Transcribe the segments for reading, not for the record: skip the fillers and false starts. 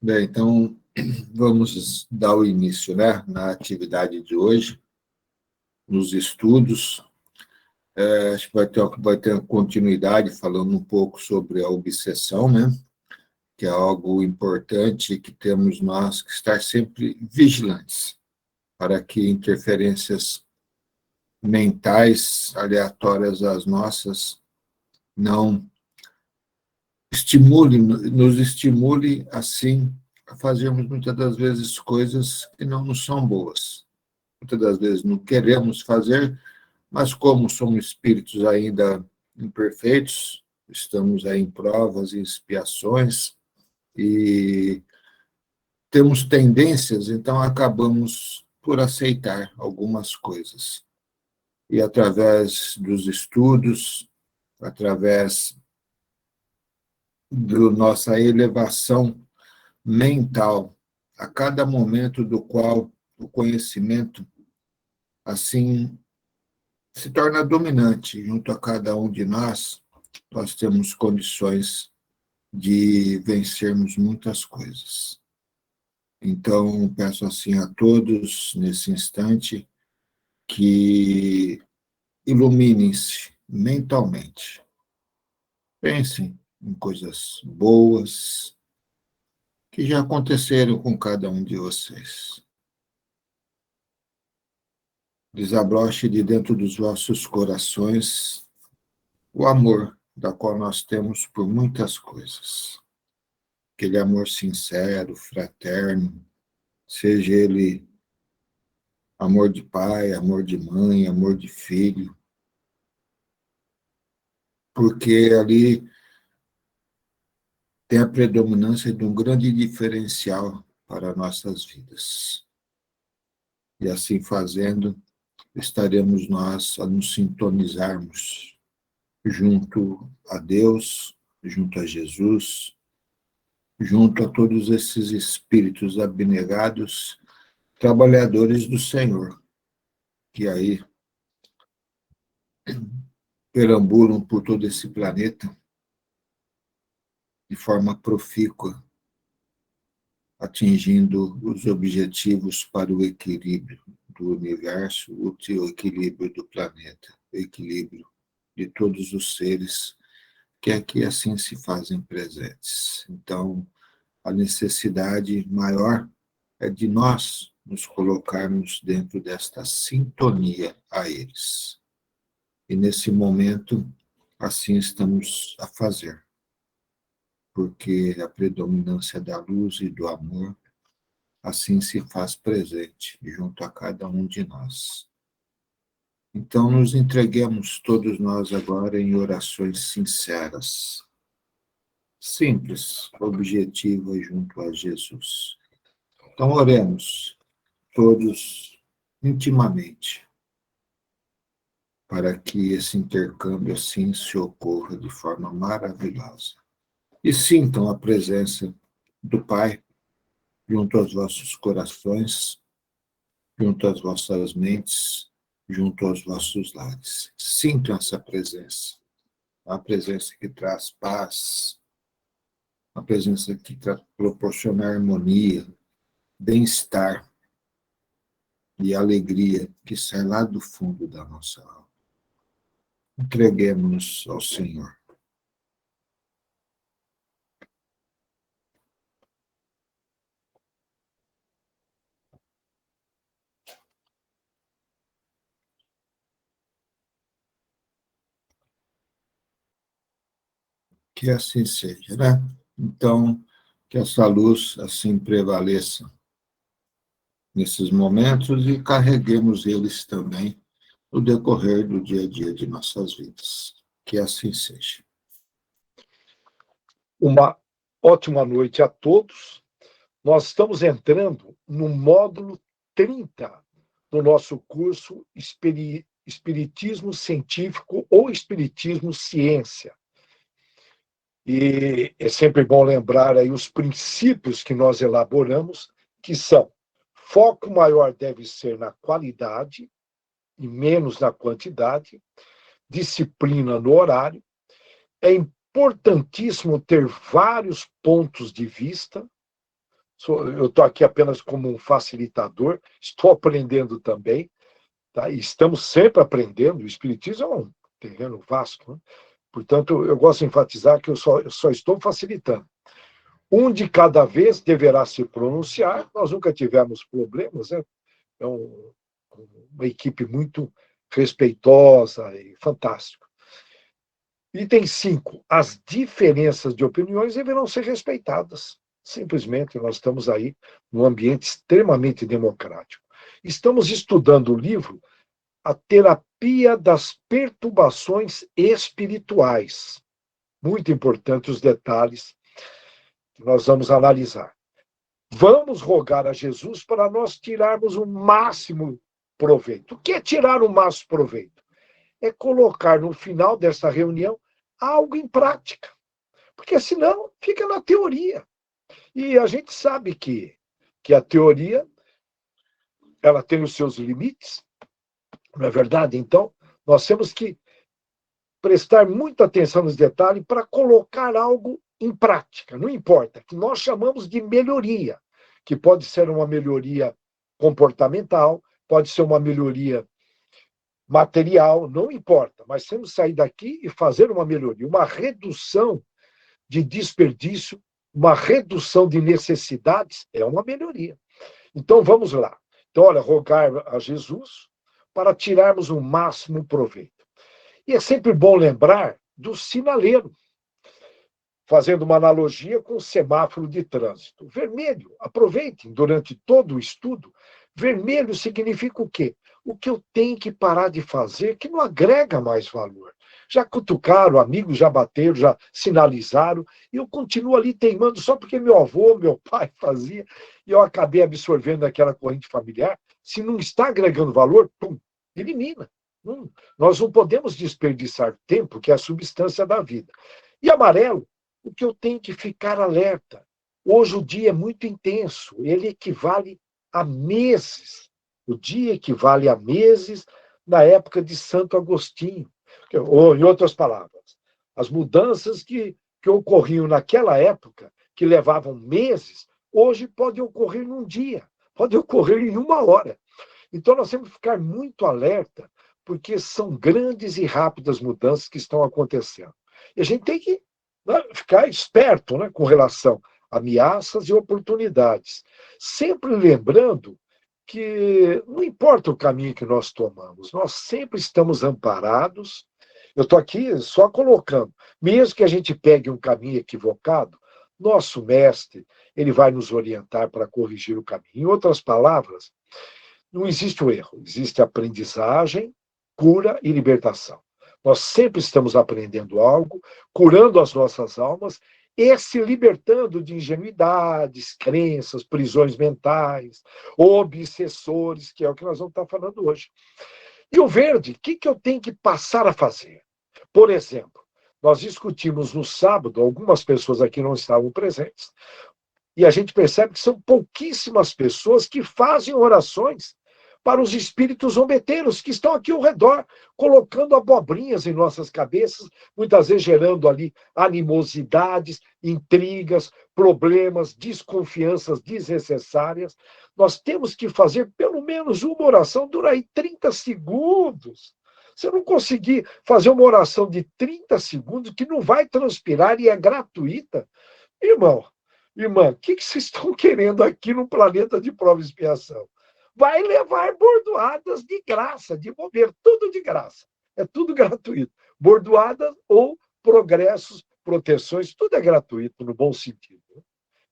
Bem, então vamos dar o início, né, na atividade de hoje, nos estudos. Acho que vai ter continuidade falando um pouco sobre a obsessão, né, que é algo importante que temos nós que estar sempre vigilantes para que interferências mentais aleatórias às nossas não nos estimule assim a fazermos muitas das vezes coisas que não nos são boas. Muitas das vezes não queremos fazer, mas como somos espíritos ainda imperfeitos, estamos aí em provas e expiações e temos tendências, então acabamos por aceitar algumas coisas. E através dos estudos, através da nossa elevação mental, a cada momento do qual o conhecimento assim se torna dominante junto a cada um de nós, nós temos condições de vencermos muitas coisas. Então, peço assim a todos, nesse instante, que iluminem-se mentalmente. Pensem em coisas boas que já aconteceram com cada um de vocês. Desabroche de dentro dos vossos corações o amor da qual nós temos por muitas coisas. Aquele amor sincero, fraterno, seja ele amor de pai, amor de mãe, amor de filho, porque ali tem a predominância de um grande diferencial para nossas vidas. E assim fazendo, estaremos nós a nos sintonizarmos junto a Deus, junto a Jesus, junto a todos esses espíritos abnegados, trabalhadores do Senhor, que aí perambulam por todo esse planeta de forma profícua, atingindo os objetivos para o equilíbrio do universo, o equilíbrio do planeta, o equilíbrio de todos os seres que aqui assim se fazem presentes. Então, a necessidade maior é de nós nos colocarmos dentro desta sintonia a eles. E nesse momento, assim estamos a fazer, porque a predominância da luz e do amor assim se faz presente junto a cada um de nós. Então, nos entreguemos todos nós agora em orações sinceras, simples, objetivas junto a Jesus. Então, oremos todos intimamente, para que esse intercâmbio assim se ocorra de forma maravilhosa. E sintam a presença do Pai junto aos vossos corações, junto às vossas mentes, junto aos vossos lares. Sintam essa presença, a presença que traz paz, a presença que proporciona harmonia, bem-estar e alegria que sai lá do fundo da nossa alma. Entreguemos-nos ao Senhor. Que assim seja, né? Então, que essa luz assim prevaleça nesses momentos e carreguemos eles também no decorrer do dia a dia de nossas vidas. Que assim seja. Uma ótima noite a todos. Nós estamos entrando no módulo 30 do nosso curso Espiritismo Científico ou Espiritismo Ciência. E é sempre bom lembrar aí os princípios que nós elaboramos, que são: foco maior deve ser na qualidade e menos na quantidade, disciplina no horário, é importantíssimo ter vários pontos de vista, Eu estou aqui apenas como um facilitador, estou aprendendo também, tá? E estamos sempre aprendendo. O Espiritismo é um terreno vasto, né? Portanto, eu gosto de enfatizar que eu só estou facilitando. Um de cada vez deverá se pronunciar. Nós nunca tivemos problemas, né? É uma equipe muito respeitosa e fantástica. Item 5. As diferenças de opiniões deverão ser respeitadas. Simplesmente, nós estamos aí num ambiente extremamente democrático. Estamos estudando o livro A Terapia das Perturbações Espirituais. Muito importante os detalhes que nós vamos analisar. Vamos rogar a Jesus para nós tirarmos o máximo proveito. O que é tirar o máximo proveito? É colocar no final dessa reunião algo em prática. Porque senão fica na teoria. E a gente sabe que a teoria ela tem os seus limites, não é verdade? Então, nós temos que prestar muita atenção nos detalhes para colocar algo em prática. Não importa, que nós chamamos de melhoria, que pode ser uma melhoria comportamental, pode ser uma melhoria material, não importa, mas temos que sair daqui e fazer uma melhoria, uma redução de desperdício, uma redução de necessidades, é uma melhoria. Então, vamos lá. Então, olha, rogar a Jesus para tirarmos o máximo proveito. E é sempre bom lembrar do sinaleiro, fazendo uma analogia com o semáforo de trânsito. Vermelho, aproveitem durante todo o estudo, vermelho significa o quê? O que eu tenho que parar de fazer que não agrega mais valor. Já cutucaram, amigos já bateram, já sinalizaram, e eu continuo ali teimando só porque meu avô, meu pai fazia, e eu acabei absorvendo aquela corrente familiar. Se não está agregando valor, pum, elimina. Nós não podemos desperdiçar tempo, que é a substância da vida. E amarelo, o que eu tenho que ficar alerta. Hoje o dia é muito intenso, ele equivale a meses. O dia equivale a meses na época de Santo Agostinho. Ou, em outras palavras, as mudanças que ocorriam naquela época, que levavam meses, hoje podem ocorrer num dia, podem ocorrer em uma hora. Então, nós temos que ficar muito alerta, porque são grandes e rápidas mudanças que estão acontecendo. E a gente tem que, né, ficar esperto, né, com relação a ameaças e oportunidades. Sempre lembrando que não importa o caminho que nós tomamos, nós sempre estamos amparados. Eu estou aqui só colocando, mesmo que a gente pegue um caminho equivocado, nosso mestre, ele vai nos orientar para corrigir o caminho. Em outras palavras, não existe o erro, existe aprendizagem, cura e libertação. Nós sempre estamos aprendendo algo, curando as nossas almas e se libertando de ingenuidades, crenças, prisões mentais, obsessores, que é o que nós vamos estar falando hoje. E o verde, o que eu tenho que passar a fazer? Por exemplo, nós discutimos no sábado, algumas pessoas aqui não estavam presentes, e a gente percebe que são pouquíssimas pessoas que fazem orações para os espíritos zombeteiros que estão aqui ao redor, colocando abobrinhas em nossas cabeças, muitas vezes gerando ali animosidades, intrigas, problemas, desconfianças desnecessárias. Nós temos que fazer pelo menos uma oração, dura aí 30 segundos. Se eu não conseguir fazer uma oração de 30 segundos, que não vai transpirar e é gratuita, irmão, irmã, o que vocês estão querendo aqui no planeta de prova e expiação? Vai levar bordoadas de graça, de bobeira, tudo de graça. É tudo gratuito. Bordoadas ou progressos, proteções, tudo é gratuito, no bom sentido.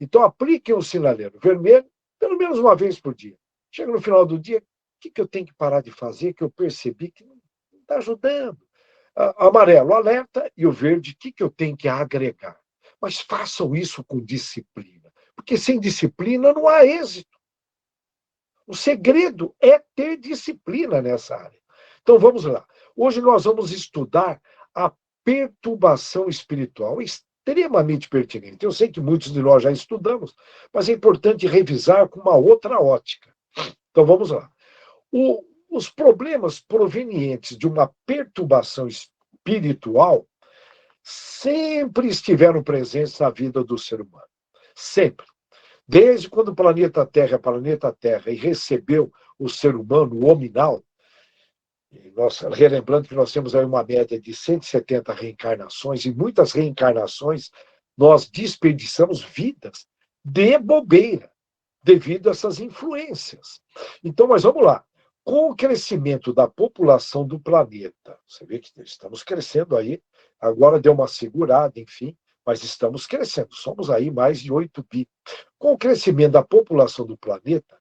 Então, apliquem o sinaleiro vermelho pelo menos uma vez por dia. Chega no final do dia, o que eu tenho que parar de fazer, que eu percebi que não está ajudando? Amarelo, alerta, e o verde, o que eu tenho que agregar? Mas façam isso com disciplina, porque sem disciplina não há êxito. O segredo é ter disciplina nessa área. Então, vamos lá. Hoje nós vamos estudar a perturbação espiritual, extremamente pertinente. Eu sei que muitos de nós já estudamos, mas é importante revisar com uma outra ótica. Então, vamos lá. Os problemas provenientes de uma perturbação espiritual sempre estiveram presentes na vida do ser humano. Sempre. Desde quando o planeta Terra é planeta Terra e recebeu o ser humano, o hominal, relembrando que nós temos aí uma média de 170 reencarnações, e muitas reencarnações nós desperdiçamos vidas de bobeira, devido a essas influências. Então, mas vamos lá. Com o crescimento da população do planeta, você vê que estamos crescendo aí, agora deu uma segurada, enfim, mas estamos crescendo, somos aí mais de 8 bi. Com o crescimento da população do planeta,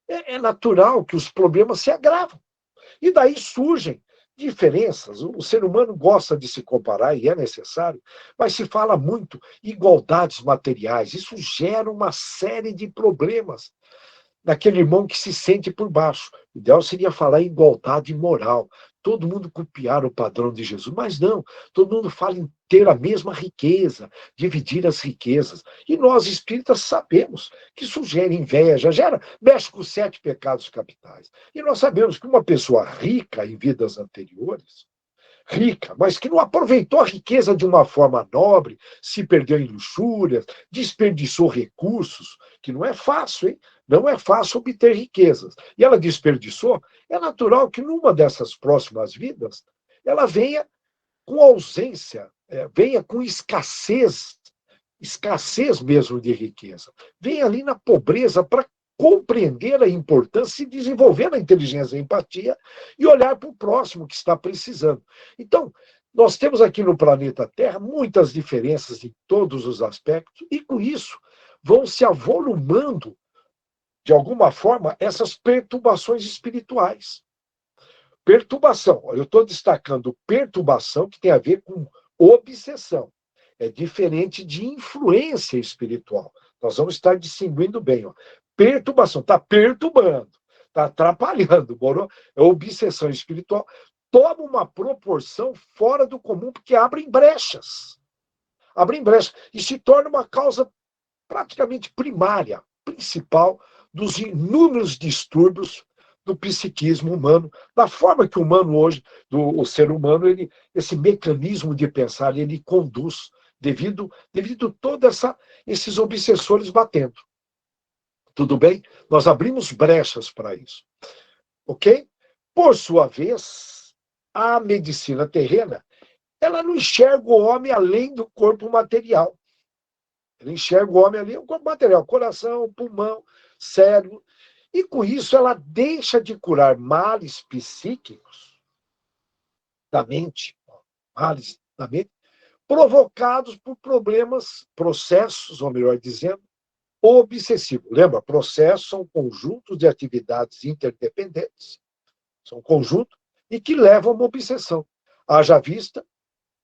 é natural que os problemas se agravam. E daí surgem diferenças. O ser humano gosta de se comparar, e é necessário, mas se fala muito igualdades materiais. Isso gera uma série de problemas naquele irmão que se sente por baixo. O ideal seria falar em igualdade moral. Todo mundo copiar o padrão de Jesus, mas não, todo mundo fala em ter a mesma riqueza, dividir as riquezas. E nós espíritas sabemos que isso gera inveja, mexe com os 7 pecados capitais. E nós sabemos que uma pessoa rica em vidas anteriores, rica, mas que não aproveitou a riqueza de uma forma nobre, se perdeu em luxúrias, desperdiçou recursos, que não é fácil, hein? Não é fácil obter riquezas. E ela desperdiçou, é natural que numa dessas próximas vidas, ela venha com ausência, venha com escassez, escassez mesmo de riqueza. Venha ali na pobreza para compreender a importância e desenvolver a inteligência e a empatia e olhar para o próximo que está precisando. Então, nós temos aqui no planeta Terra muitas diferenças em todos os aspectos, e com isso vão se avolumando, de alguma forma, essas perturbações espirituais. Perturbação, eu estou destacando perturbação, que tem a ver com obsessão. É diferente de influência espiritual. Nós vamos estar distinguindo bem. Ó. Perturbação, está perturbando, está atrapalhando. É obsessão espiritual. Toma uma proporção fora do comum, porque abrem brechas. Abrem brechas. E se torna uma causa praticamente primária, principal, dos inúmeros distúrbios do psiquismo humano, da forma que o humano hoje, o ser humano, esse mecanismo de pensar, ele conduz, devido a todos esses obsessores batendo. Tudo bem? Nós abrimos brechas para isso. Ok? Por sua vez, a medicina terrena, ela não enxerga o homem além do corpo material. Ela enxerga o homem ali, o corpo material, coração, pulmão, cérebro. E com isso ela deixa de curar males psíquicos da mente, males da mente, provocados por problemas, processos, ou melhor dizendo, obsessivos. Lembra, processos são conjuntos de atividades interdependentes, são conjuntos, e que levam a uma obsessão. Haja vista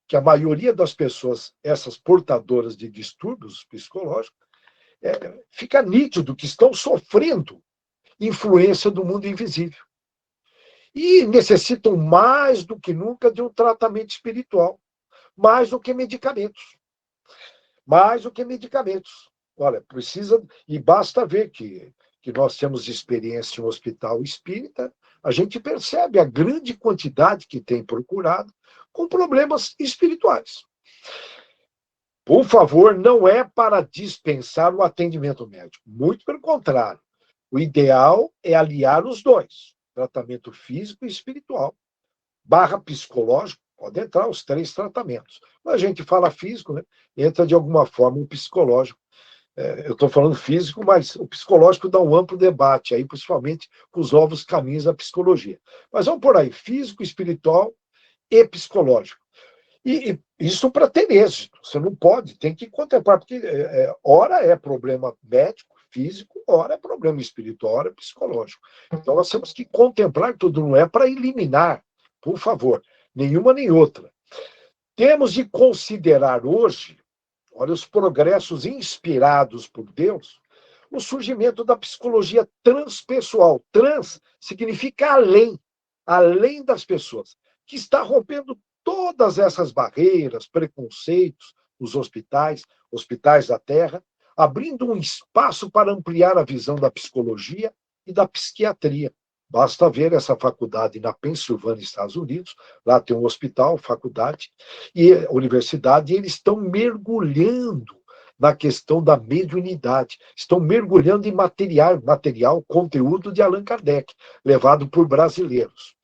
que a maioria das pessoas, essas portadoras de distúrbios psicológicos, fica nítido que estão sofrendo influência do mundo invisível. E necessitam mais do que nunca de um tratamento espiritual, mais do que medicamentos. Mais do que medicamentos. Olha, precisa, e basta ver que nós temos experiência em um hospital espírita, a gente percebe a grande quantidade que tem procurado com problemas espirituais. Por favor, não é para dispensar o atendimento médico. Muito pelo contrário. O ideal é aliar os dois, tratamento físico e espiritual. Barra psicológico, pode entrar os 3 tratamentos. Quando a gente fala físico, né, entra de alguma forma o psicológico. Eu estou falando físico, mas o psicológico dá um amplo debate, aí, principalmente com os novos caminhos da psicologia. Mas vamos por aí, físico, espiritual e psicológico. E isso para ter êxito. Você não pode, tem que contemplar, porque ora é problema médico, físico, ora é problema espiritual, ora é psicológico. Então nós temos que contemplar tudo, não é para eliminar, por favor, nenhuma nem outra. Temos de considerar hoje, olha, os progressos inspirados por Deus, o surgimento da psicologia transpessoal. Trans significa além das pessoas, que está rompendo todas essas barreiras, preconceitos nos hospitais da Terra, abrindo um espaço para ampliar a visão da psicologia e da psiquiatria. Basta ver essa faculdade na Pensilvânia, Estados Unidos, lá tem um hospital, faculdade e universidade, e eles estão mergulhando na questão da mediunidade. Estão mergulhando em material, conteúdo de Allan Kardec, levado por brasileiros.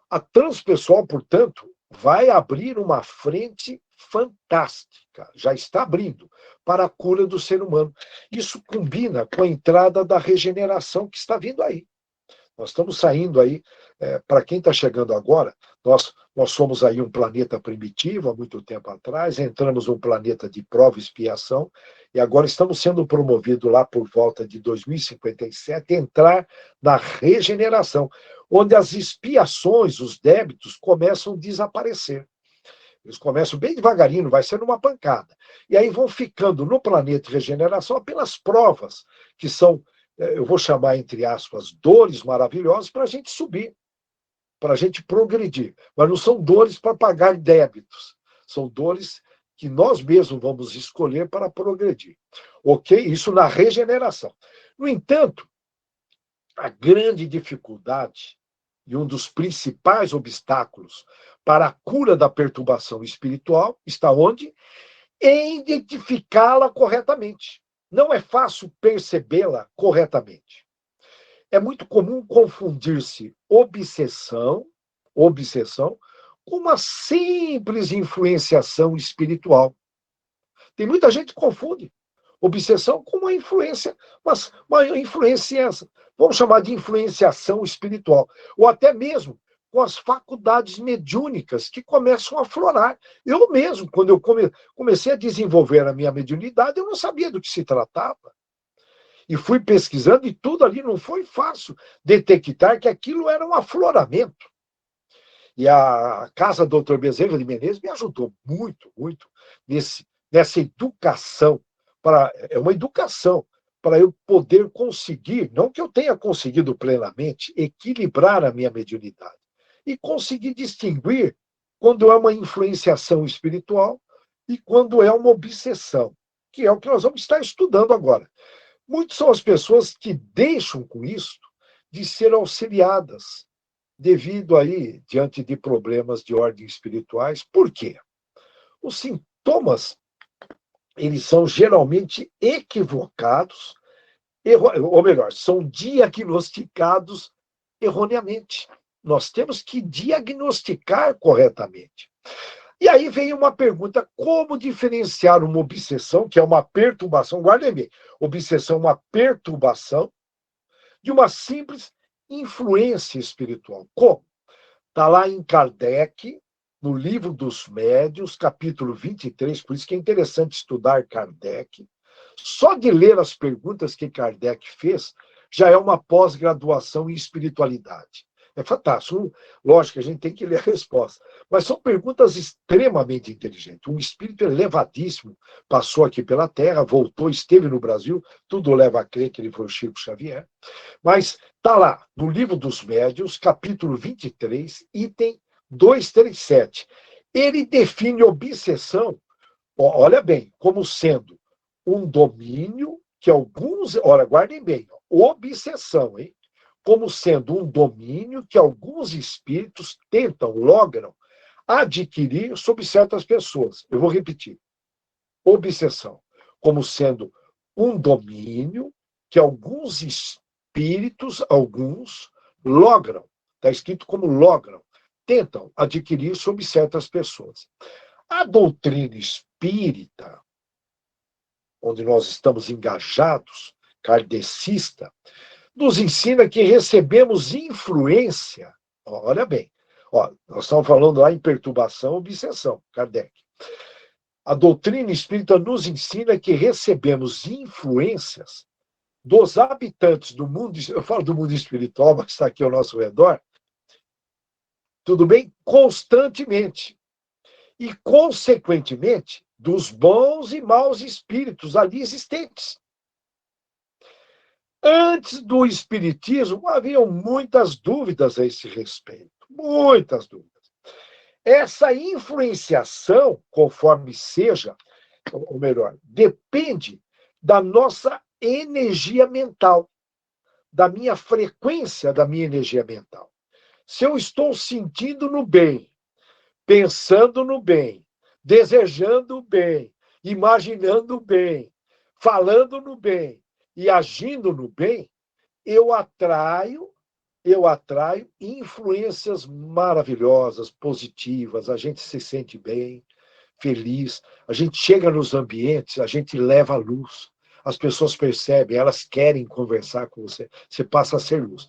A Transpessoal, portanto, vai abrir uma frente fantástica, já está abrindo, para a cura do ser humano. Isso combina com a entrada da regeneração que está vindo aí. Nós estamos saindo aí, para quem está chegando agora, nós somos aí um planeta primitivo há muito tempo atrás, entramos num planeta de prova e expiação, e agora estamos sendo promovidos lá por volta de 2057, entrar na regeneração, onde as expiações, os débitos, começam a desaparecer. Eles começam bem devagarinho, vai ser uma pancada. E aí vão ficando no planeta de regeneração apenas provas, que são, eu vou chamar, entre aspas, dores maravilhosas para a gente subir, para a gente progredir. Mas não são dores para pagar débitos, são dores que nós mesmos vamos escolher para progredir. Ok? Isso na regeneração. No entanto, a grande dificuldade e um dos principais obstáculos para a cura da perturbação espiritual está onde? Em identificá-la corretamente. Não é fácil percebê-la corretamente. É muito comum confundir-se obsessão com uma simples influenciação espiritual. Tem muita gente que confunde obsessão com uma influência, mas uma influência, vamos chamar de influenciação espiritual, ou até mesmo com as faculdades mediúnicas que começam a aflorar. Eu mesmo, quando eu comecei a desenvolver a minha mediunidade, eu não sabia do que se tratava. E fui pesquisando e tudo ali não foi fácil detectar que aquilo era um afloramento. E a Casa Dr. Bezerra de Menezes me ajudou muito, muito nessa educação. É uma educação para eu poder conseguir, não que eu tenha conseguido plenamente, equilibrar a minha mediunidade. E conseguir distinguir quando é uma influenciação espiritual e quando é uma obsessão, que é o que nós vamos estar estudando agora. Muitas são as pessoas que deixam com isso de ser auxiliadas devido aí, diante de problemas de ordem espirituais. Por quê? Os sintomas, eles são geralmente equivocados, ou melhor, são diagnosticados erroneamente. Nós temos que diagnosticar corretamente. E aí vem uma pergunta: como diferenciar uma obsessão, que é uma perturbação, guardem bem, obsessão é uma perturbação, de uma simples influência espiritual? Como? Está lá em Kardec, no Livro dos Médiuns, capítulo 23, por isso que é interessante estudar Kardec. Só de ler as perguntas que Kardec fez, já é uma pós-graduação em espiritualidade. É fantástico. Lógico que a gente tem que ler a resposta. Mas são perguntas extremamente inteligentes. Um espírito elevadíssimo passou aqui pela Terra, voltou, esteve no Brasil, tudo leva a crer que ele foi o Chico Xavier. Mas está lá, no Livro dos Médiuns, capítulo 23, item 237. Ele define obsessão, olha bem, como sendo um domínio que alguns... Olha, guardem bem, obsessão, hein? Como sendo um domínio que alguns espíritos logram adquirir sobre certas pessoas. Eu vou repetir. Obsessão, como sendo um domínio que alguns espíritos, logram, está escrito como logram, tentam adquirir sobre certas pessoas. A doutrina espírita, onde nós estamos engajados, kardecista, nos ensina que recebemos influência. Olha bem, nós estamos falando lá em perturbação, obsessão, Kardec. A doutrina espírita nos ensina que recebemos influências dos habitantes do mundo, eu falo do mundo espiritual, mas está aqui ao nosso redor, tudo bem? Constantemente. E, consequentemente, dos bons e maus espíritos ali existentes. Antes do Espiritismo, haviam muitas dúvidas a esse respeito. Muitas dúvidas. Essa influenciação, conforme seja, ou melhor, depende da nossa energia mental, da minha frequência da minha energia mental. Se eu estou sentindo no bem, pensando no bem, desejando o bem, imaginando bem, falando no bem e agindo no bem, eu atraio influências maravilhosas, positivas, a gente se sente bem, feliz, a gente chega nos ambientes, a gente leva a luz. As pessoas percebem, elas querem conversar com você, você passa a ser luz.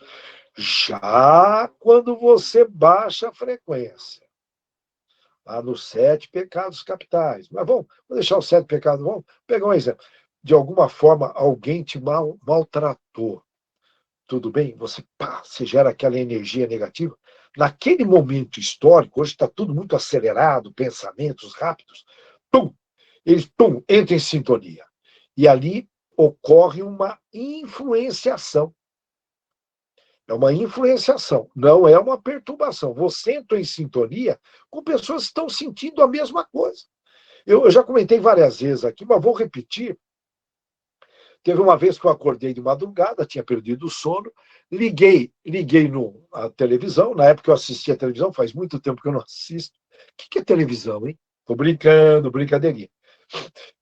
Já quando você baixa a frequência, lá nos 7 pecados capitais, mas vamos deixar os 7 pecados, vamos pegar um exemplo. De alguma forma, alguém te maltratou. Tudo bem? Você gera aquela energia negativa. Naquele momento histórico, hoje está tudo muito acelerado, pensamentos rápidos, pum, ele entra em sintonia. E ali ocorre uma influenciação. É uma influenciação, não é uma perturbação. Você entrou em sintonia com pessoas que estão sentindo a mesma coisa. Eu já comentei várias vezes aqui, mas vou repetir. Teve uma vez que eu acordei de madrugada, tinha perdido o sono, liguei a televisão, na época eu assistia a televisão, faz muito tempo que eu não assisto. O que é televisão, hein? Estou brincando, brincadeirinha.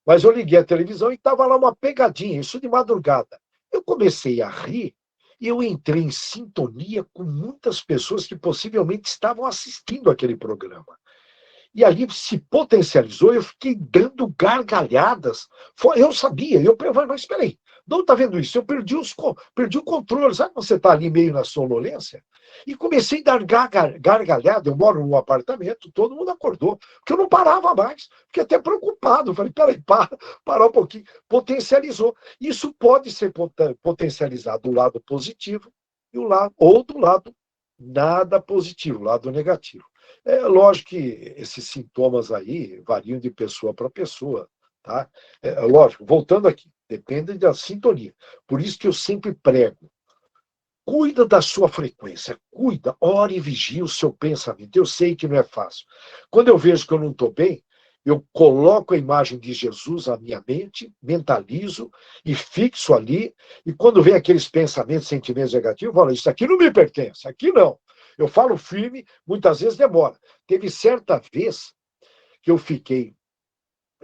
Mas eu liguei a televisão e estava lá uma pegadinha, isso de madrugada. Eu comecei a rir e eu entrei em sintonia com muitas pessoas que possivelmente estavam assistindo aquele programa. E ali se potencializou, eu fiquei dando gargalhadas. Eu sabia, eu falei, mas espera aí, não está vendo isso? Eu perdi o controle, sabe quando você está ali meio na sonolência? E comecei a dar gargalhada, eu moro num apartamento, todo mundo acordou, porque eu não parava mais, fiquei até preocupado, falei, peraí, para um pouquinho, potencializou. Isso pode ser potencializado do lado positivo ou do lado nada positivo, lado negativo. É lógico que esses sintomas aí variam de pessoa para pessoa, tá? É lógico, voltando aqui, depende da sintonia. Por isso que eu sempre prego, cuida da sua frequência, cuida, ore e vigie o seu pensamento. Eu sei que não é fácil. Quando eu vejo que eu não estou bem, eu coloco a imagem de Jesus na minha mente, mentalizo e fixo ali, e quando vem aqueles pensamentos, sentimentos negativos, eu falo, isso aqui não me pertence, aqui não. Eu falo firme, muitas vezes demora. Teve certa vez que eu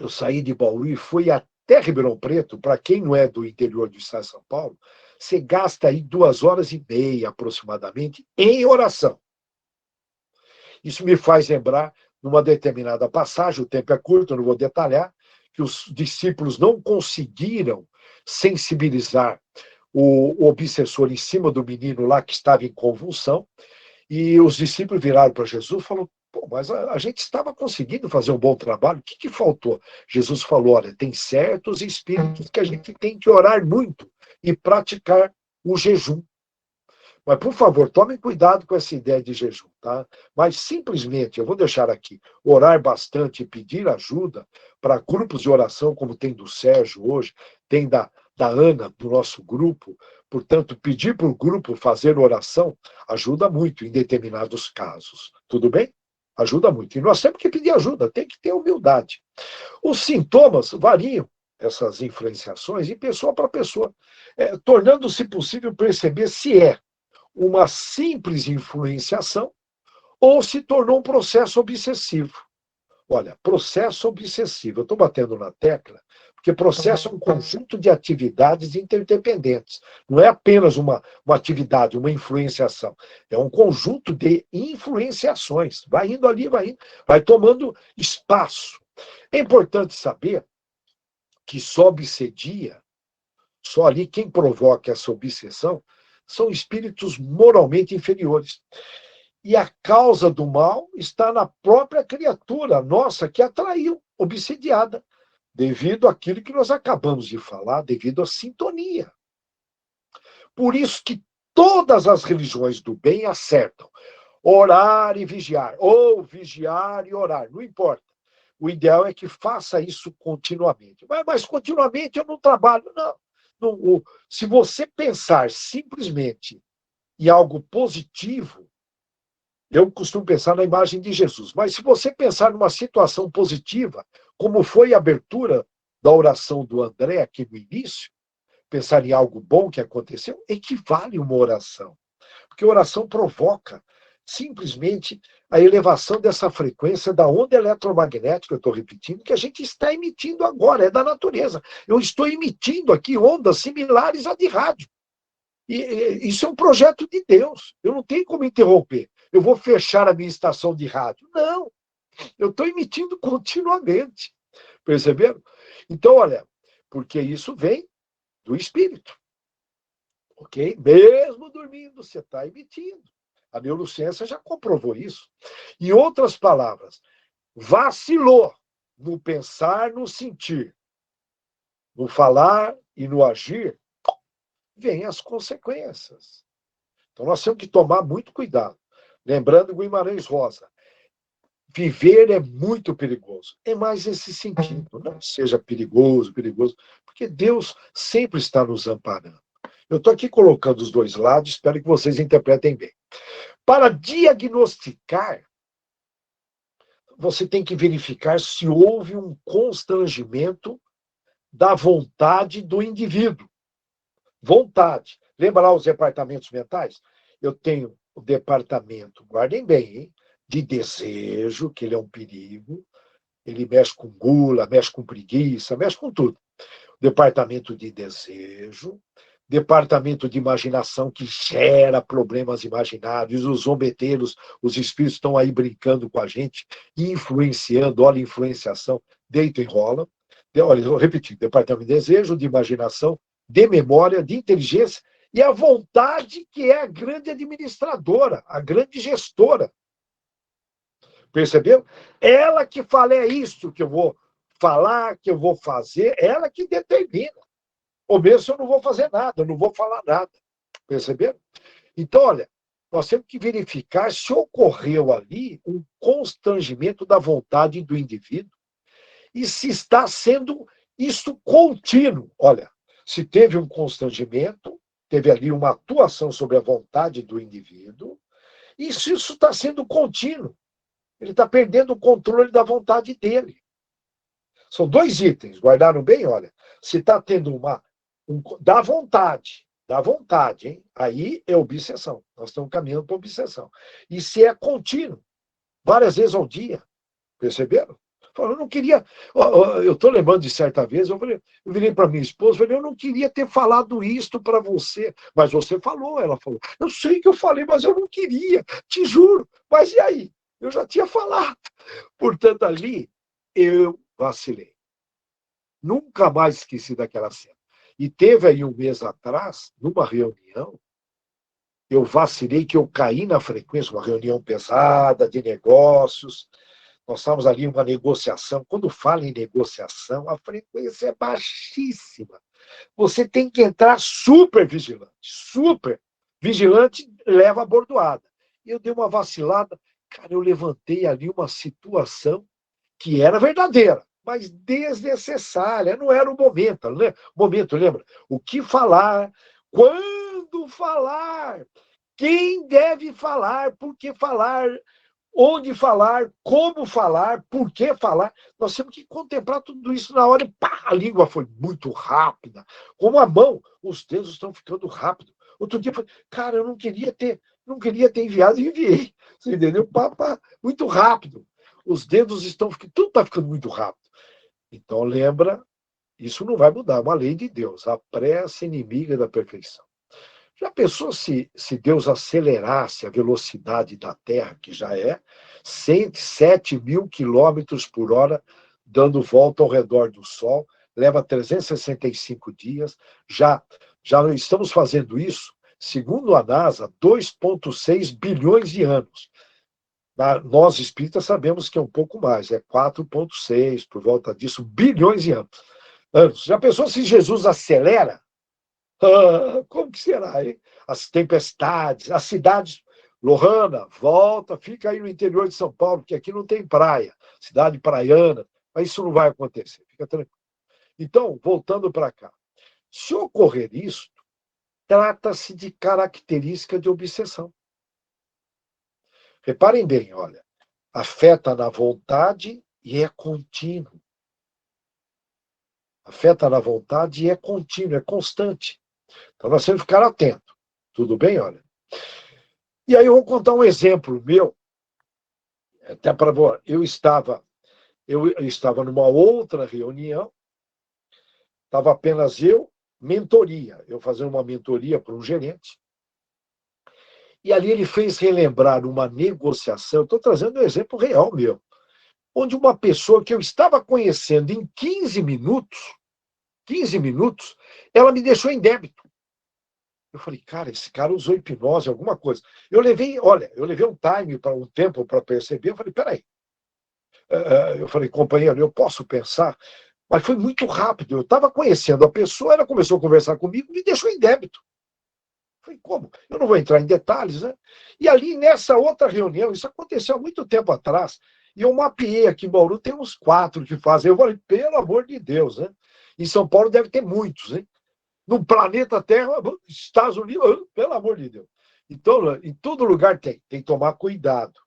saí de Bauru e fui até Ribeirão Preto, para quem não é do interior do estado de São Paulo, você gasta aí 2 horas e meia aproximadamente em oração. Isso me faz lembrar, numa determinada passagem, o tempo é curto, eu não vou detalhar, que os discípulos não conseguiram sensibilizar o obsessor em cima do menino lá que estava em convulsão, e os discípulos viraram para Jesus e falaram, pô, mas a gente estava conseguindo fazer um bom trabalho, o que faltou? Jesus falou, olha, tem certos espíritos que a gente tem que orar muito e praticar o jejum. Mas, por favor, tomem cuidado com essa ideia de jejum, tá? Mas, simplesmente, eu vou deixar aqui, orar bastante e pedir ajuda para grupos de oração, como tem do Sérgio hoje, tem da Ana, do nosso grupo. Portanto, pedir para o grupo fazer oração ajuda muito em determinados casos. Tudo bem? Ajuda muito. E nós temos que pedir ajuda, tem que ter humildade. Os sintomas variam, essas influenciações, de pessoa para pessoa, tornando-se possível perceber se é uma simples influenciação ou se tornou um processo obsessivo. Olha, processo obsessivo, eu estou batendo na tecla, porque processo é um conjunto de atividades interdependentes. Não é apenas uma atividade, uma influenciação. É um conjunto de influenciações. Vai indo ali, vai indo, vai tomando espaço. É importante saber que só obsedia, só ali quem provoca essa obsessão, são espíritos moralmente inferiores. E a causa do mal está na própria criatura nossa que atraiu, obsidiada, devido àquilo que nós acabamos de falar, devido à sintonia. Por isso que todas as religiões do bem acertam. Orar e vigiar, ou vigiar e orar, não importa. O ideal é que faça isso continuamente. Mas continuamente eu não trabalho, não. Se você pensar simplesmente em algo positivo, eu costumo pensar na imagem de Jesus, mas se você pensar numa situação positiva, como foi a abertura da oração do André aqui no início, pensar em algo bom que aconteceu, equivale uma oração. Porque a oração provoca simplesmente a elevação dessa frequência da onda eletromagnética, eu estou repetindo, que a gente está emitindo agora, é da natureza. Eu estou emitindo aqui ondas similares à de rádio. E isso é um projeto de Deus. Eu não tenho como interromper. Eu vou fechar a minha estação de rádio. Não. Eu estou emitindo continuamente. Perceberam? Então, olha, porque isso vem do espírito. Ok? Mesmo dormindo, você está emitindo. A neurociência já comprovou isso. Em outras palavras, vacilou no pensar, no sentir, no falar e no agir, vêm as consequências. Então, nós temos que tomar muito cuidado. Lembrando Guimarães Rosa, viver é muito perigoso. É mais esse sentido. Não seja perigoso, perigoso, porque Deus sempre está nos amparando. Eu estou aqui colocando os dois lados, espero que vocês interpretem bem. Para diagnosticar, você tem que verificar se houve um constrangimento da vontade do indivíduo. Vontade. Lembra lá os departamentos mentais? Eu tenho o departamento, guardem bem, hein? De desejo, que ele é um perigo, ele mexe com gula, mexe com preguiça, mexe com tudo. Departamento de desejo, departamento de imaginação, que gera problemas imaginários, os zombeteiros, os espíritos estão aí brincando com a gente, influenciando, olha a influenciação, deita e rola. Olha, eu vou repetir, departamento de desejo, de imaginação, de memória, de inteligência, e a vontade, que é a grande administradora, a grande gestora. Percebeu? Ela que fala, é isso que eu vou falar, que eu vou fazer, ela que determina. Ou mesmo se eu não vou fazer nada, eu não vou falar nada. Perceberam? Então, olha, nós temos que verificar se ocorreu ali um constrangimento da vontade do indivíduo e se está sendo isso contínuo. Olha, se teve um constrangimento, teve ali uma atuação sobre a vontade do indivíduo, e se isso está sendo contínuo. Ele está perdendo o controle da vontade dele. São dois itens, guardaram bem? Olha, se está tendo da vontade, hein? Aí é obsessão. Nós estamos caminhando para obsessão. E se é contínuo, várias vezes ao dia, perceberam? Eu não queria. Eu estou lembrando de certa vez, eu virei para minha esposa, falei, eu não queria ter falado isto para você, mas você falou. Ela falou, eu sei que eu falei, mas eu não queria, te juro. Mas e aí? Eu já tinha falado. Portanto, ali, eu vacilei. Nunca mais esqueci daquela cena. E teve aí um mês atrás, numa reunião, eu vacilei, que eu caí na frequência, uma reunião pesada de negócios. Nós estávamos ali em uma negociação. Quando fala em negociação, a frequência é baixíssima. Você tem que entrar super vigilante. Super vigilante leva a bordoada. Eu dei uma vacilada. Cara, eu levantei ali uma situação que era verdadeira, mas desnecessária. Não era o momento. Momento, lembra? O que falar, quando falar, quem deve falar, por que falar, onde falar, como falar, por que falar. Nós temos que contemplar tudo isso na hora. E pá, a língua foi muito rápida. Como a mão, os dedos estão ficando rápidos. Outro dia, eu falei, cara, eu não queria ter enviado e enviei. Você entendeu? Pá, pá, muito rápido. Os dedos estão ficando, tudo está ficando muito rápido. Então, lembra, isso não vai mudar, é uma lei de Deus. A pressa é inimiga da perfeição. Já pensou se Deus acelerasse a velocidade da Terra, que já é 107 mil quilômetros por hora, dando volta ao redor do Sol, leva 365 dias, já estamos fazendo isso, segundo a NASA, 2,6 bilhões de anos. Nós espíritas sabemos que é um pouco mais, é 4,6, por volta disso, bilhões de anos. Já pensou se Jesus acelera? Como que será, hein? As tempestades, as cidades. Lohana, volta, fica aí no interior de São Paulo, porque aqui não tem praia, cidade praiana, mas isso não vai acontecer, fica tranquilo. Então, voltando para cá, se ocorrer isso, trata-se de característica de obsessão. Reparem bem, olha, afeta na vontade e é contínuo. Afeta na vontade e é contínuo, é constante. Então, nós temos que ficar atentos. Tudo bem? Olha. E aí eu vou contar um exemplo meu, até para eu estava numa outra reunião, estava apenas eu fazendo uma mentoria para um gerente, e ali ele fez relembrar uma negociação, estou trazendo um exemplo real meu, onde uma pessoa que eu estava conhecendo em 15 minutos, ela me deixou em débito. Eu falei, cara, esse cara usou hipnose, alguma coisa. Eu levei um time para um tempo para perceber. Eu falei, peraí. Eu falei, companheiro, eu posso pensar? Mas foi muito rápido. Eu estava conhecendo a pessoa, ela começou a conversar comigo, me deixou em débito. Eu falei, como? Eu não vou entrar em detalhes, né? E ali, nessa outra reunião, isso aconteceu há muito tempo atrás, e eu mapeei aqui em Bauru, tem uns 4 que fazem. Eu falei, pelo amor de Deus, né? Em São Paulo deve ter muitos, hein? No planeta Terra, Estados Unidos, pelo amor de Deus. Então, em todo lugar tem que tomar cuidado.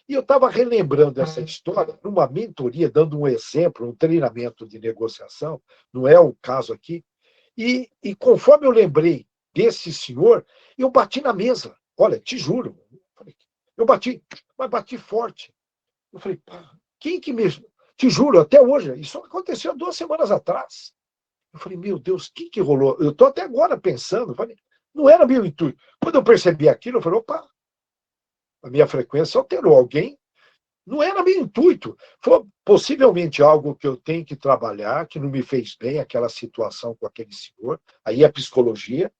E eu estava relembrando essa história numa mentoria, dando um exemplo, um treinamento de negociação, não é o caso aqui, e conforme eu lembrei desse senhor, eu bati na mesa. Olha, te juro, eu bati, mas bati forte. Eu falei, pá, quem que me... Te juro, até hoje, isso aconteceu 2 semanas atrás. Eu falei, meu Deus, o que rolou? Eu estou até agora pensando, falei, não era meu intuito. Quando eu percebi aquilo, eu falei, opa, a minha frequência alterou. Alguém, não era meu intuito. Foi possivelmente algo que eu tenho que trabalhar, que não me fez bem, aquela situação com aquele senhor. Aí a psicologia.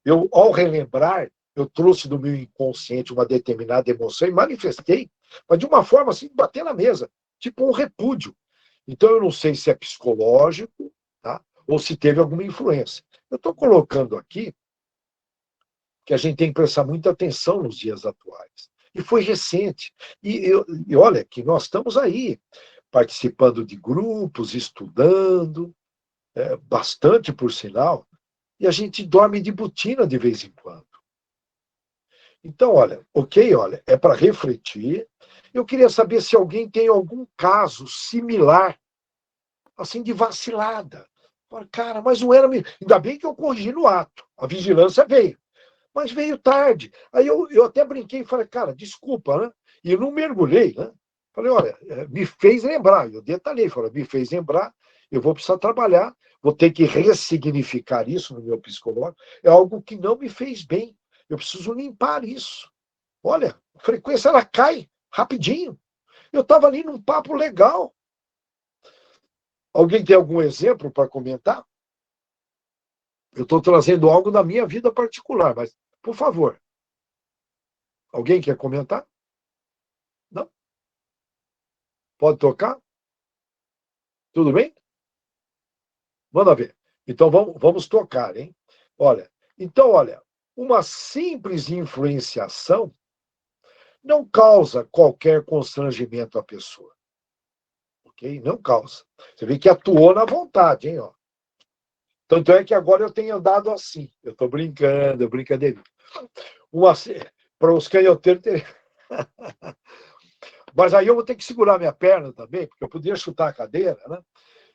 Eu, ao relembrar, eu trouxe do meu inconsciente uma determinada emoção e manifestei, mas de uma forma assim, bater na mesa, tipo um repúdio. Então, eu não sei se é psicológico, tá? Ou se teve alguma influência. Eu estou colocando aqui que a gente tem que prestar muita atenção nos dias atuais. E foi recente. E olha, que nós estamos aí, participando de grupos, estudando, bastante, por sinal, e a gente dorme de botina de vez em quando. Então, olha, olha, é para refletir. Eu queria saber se alguém tem algum caso similar, assim, de vacilada. Cara, mas não era. Ainda bem que eu corrigi no ato. A vigilância veio. Mas veio tarde. Aí eu até brinquei e falei, cara, desculpa, né? E eu não mergulhei, né? Falei, olha, me fez lembrar. Eu detalhei, falei, me fez lembrar, eu vou precisar trabalhar, vou ter que ressignificar isso no meu psicológico. É algo que não me fez bem. Eu preciso limpar isso. Olha, a frequência ela cai rapidinho. Eu estava ali num papo legal. Alguém tem algum exemplo para comentar? Eu estou trazendo algo da minha vida particular, mas, por favor, alguém quer comentar? Não? Pode tocar? Tudo bem? Manda ver. Então vamos tocar, hein? Olha, então, olha, uma simples influenciação não causa qualquer constrangimento à pessoa. Ok? Não causa. Você vê que atuou na vontade, hein? Ó. Tanto é que agora eu tenho andado assim. Eu estou brincando, brincadeirinha. Para os canhoteiros terem. Mas aí eu vou ter que segurar minha perna também, porque eu podia chutar a cadeira, né?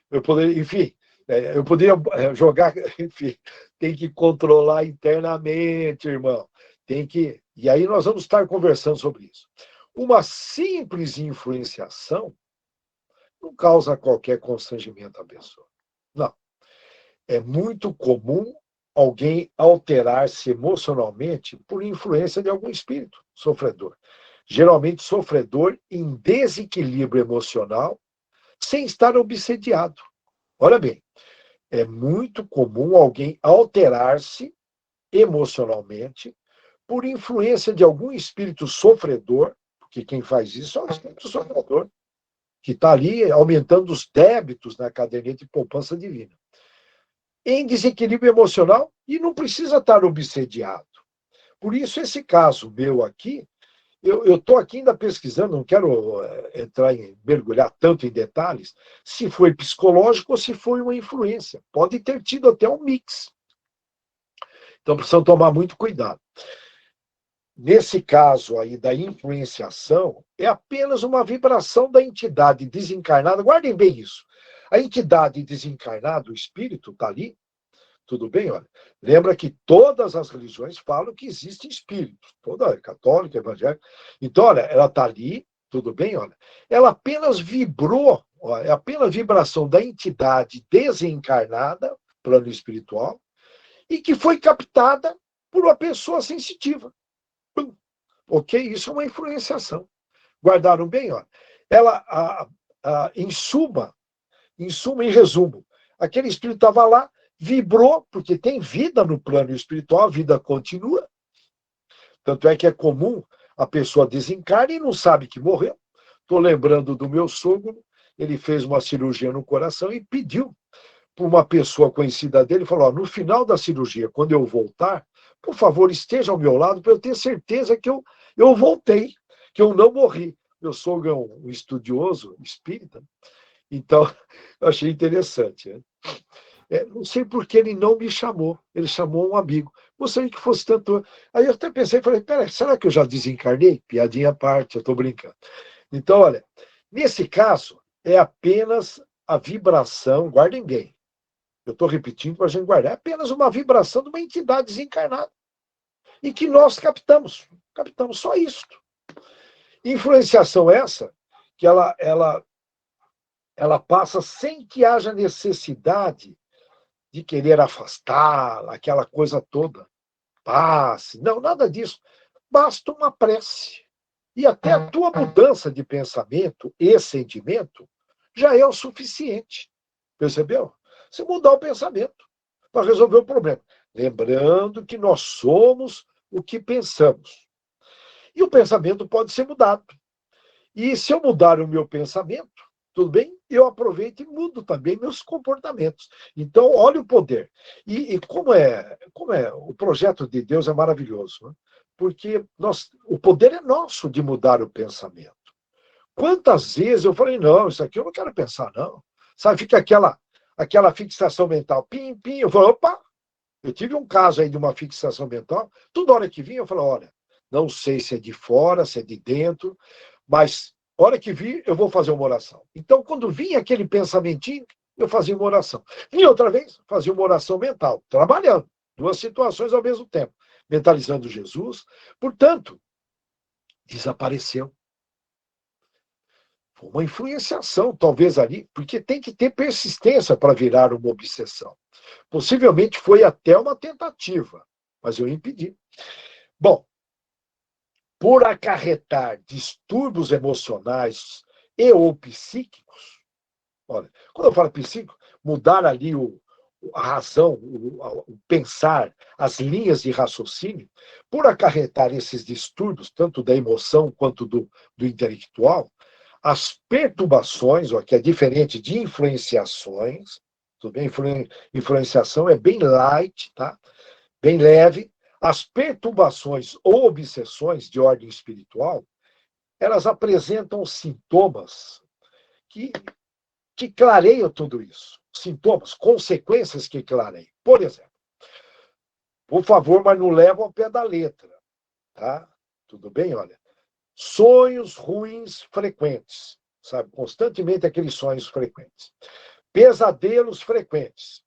Eu poderia, enfim, eu poderia jogar, enfim, tem que controlar internamente, irmão. Tem que. E aí nós vamos estar conversando sobre isso. Uma simples influenciação não causa qualquer constrangimento à pessoa. Não. É muito comum alguém alterar-se emocionalmente por influência de algum espírito sofredor. Geralmente sofredor em desequilíbrio emocional, sem estar obsediado. Olha bem, é muito comum alguém alterar-se emocionalmente por influência de algum espírito sofredor, porque quem faz isso é o espírito sofredor, que está ali aumentando os débitos na caderneta de poupança divina. Em desequilíbrio emocional e não precisa estar obsediado. Por isso, esse caso meu aqui, eu estou aqui ainda pesquisando, não quero mergulhar tanto em detalhes, se foi psicológico ou se foi uma influência. Pode ter tido até um mix. Então, precisam tomar muito cuidado. Nesse caso aí da influenciação, é apenas uma vibração da entidade desencarnada. Guardem bem isso. A entidade desencarnada, o espírito, está ali, Tudo bem? Olha, lembra que todas as religiões falam que existem espíritos, toda católica, evangélica. Então, olha, ela está ali, tudo bem? Olha, ela apenas vibrou, olha, é apenas vibração da entidade desencarnada, plano espiritual, e que foi captada por uma pessoa sensitiva. Ok? Isso é uma influenciação. Guardaram bem? Olha, ela, em resumo, aquele espírito estava lá, vibrou, porque tem vida no plano espiritual, a vida continua. Tanto é que é comum a pessoa desencarna e não sabe que morreu. Estou lembrando do meu sogro, ele fez uma cirurgia no coração e pediu para uma pessoa conhecida dele, falou, no final da cirurgia, quando eu voltar, por favor, esteja ao meu lado para eu ter certeza que eu voltei, que eu não morri. Meu sogro é um estudioso espírita, então eu achei interessante. Né? Não sei por que ele não me chamou, ele chamou um amigo. Gostaria que fosse tanto. Aí eu até pensei, falei, peraí, será que eu já desencarnei? Piadinha à parte, eu estou brincando. Então, olha, nesse caso, é apenas a vibração, guardem bem, eu estou repetindo para a gente guardar, é apenas uma vibração de uma entidade desencarnada. E que nós captamos só isso. Influenciação essa, que ela passa sem que haja necessidade de querer afastá-la, aquela coisa toda. Passe. Não, nada disso. Basta uma prece. E até a tua mudança de pensamento e sentimento já é o suficiente. Percebeu? Você mudar o pensamento para resolver o problema. Lembrando que nós somos o que pensamos. E o pensamento pode ser mudado. E se eu mudar o meu pensamento, tudo bem? Eu aproveito e mudo também meus comportamentos. Então, olha o poder. E como é, o projeto de Deus é maravilhoso, né? Porque o poder é nosso de mudar o pensamento. Quantas vezes eu falei, não, isso aqui eu não quero pensar, não. Sabe, fica aquela fixação mental, pim, pim. Eu falo, opa, eu tive um caso aí de uma fixação mental. Toda hora que vinha, eu falo, olha, não sei se é de fora, se é de dentro, mas hora que vi, eu vou fazer uma oração. Então, quando vinha aquele pensamentinho, eu fazia uma oração. E outra vez, fazia uma oração mental, trabalhando, duas situações ao mesmo tempo, mentalizando Jesus. Portanto, desapareceu. Foi uma influenciação, talvez ali, porque tem que ter persistência para virar uma obsessão. Possivelmente foi até uma tentativa, mas eu impedi. Bom, por acarretar distúrbios emocionais e ou psíquicos, olha, quando eu falo psíquico, mudar ali a razão, o pensar, as linhas de raciocínio, por acarretar esses distúrbios, tanto da emoção quanto do intelectual, as perturbações, ó, que é diferente de influenciações, tudo bem? Influenciação é bem light, tá? Bem leve. As perturbações ou obsessões de ordem espiritual, elas apresentam sintomas que clareiam tudo isso. Sintomas, consequências que clareiam. Por exemplo, por favor, mas não levam ao pé da letra, tá? Tudo bem? Olha, sonhos ruins frequentes, sabe? Constantemente aqueles sonhos frequentes. Pesadelos frequentes.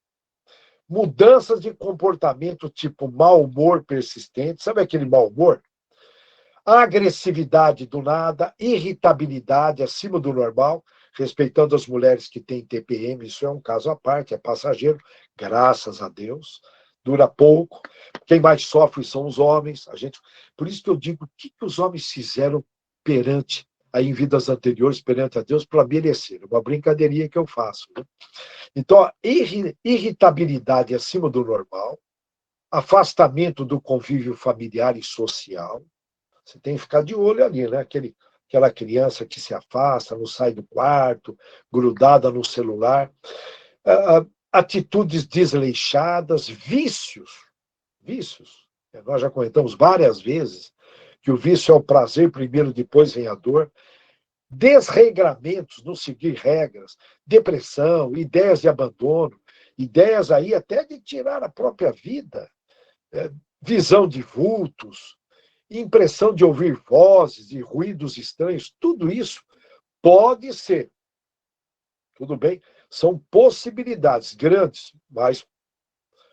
Mudanças de comportamento, tipo mau humor persistente, sabe aquele mau humor? Agressividade do nada, irritabilidade acima do normal, respeitando as mulheres que têm TPM, isso é um caso à parte, é passageiro, graças a Deus, dura pouco. Quem mais sofre são os homens. Por isso que eu digo, o que os homens fizeram perante, aí em vidas anteriores, perante a Deus, para merecer? Uma brincadeirinha que eu faço. Né? Então, irritabilidade acima do normal, afastamento do convívio familiar e social. Você tem que ficar de olho ali, né? Aquela criança que se afasta, não sai do quarto, grudada no celular. Atitudes desleixadas, vícios. Vícios. Nós já comentamos várias vezes que o vício é o prazer primeiro, depois vem a dor. Desregramentos, não seguir regras, depressão, ideias de abandono, ideias aí até de tirar a própria vida, visão de vultos, impressão de ouvir vozes e ruídos estranhos, tudo isso pode ser. Tudo bem? São possibilidades grandes, mas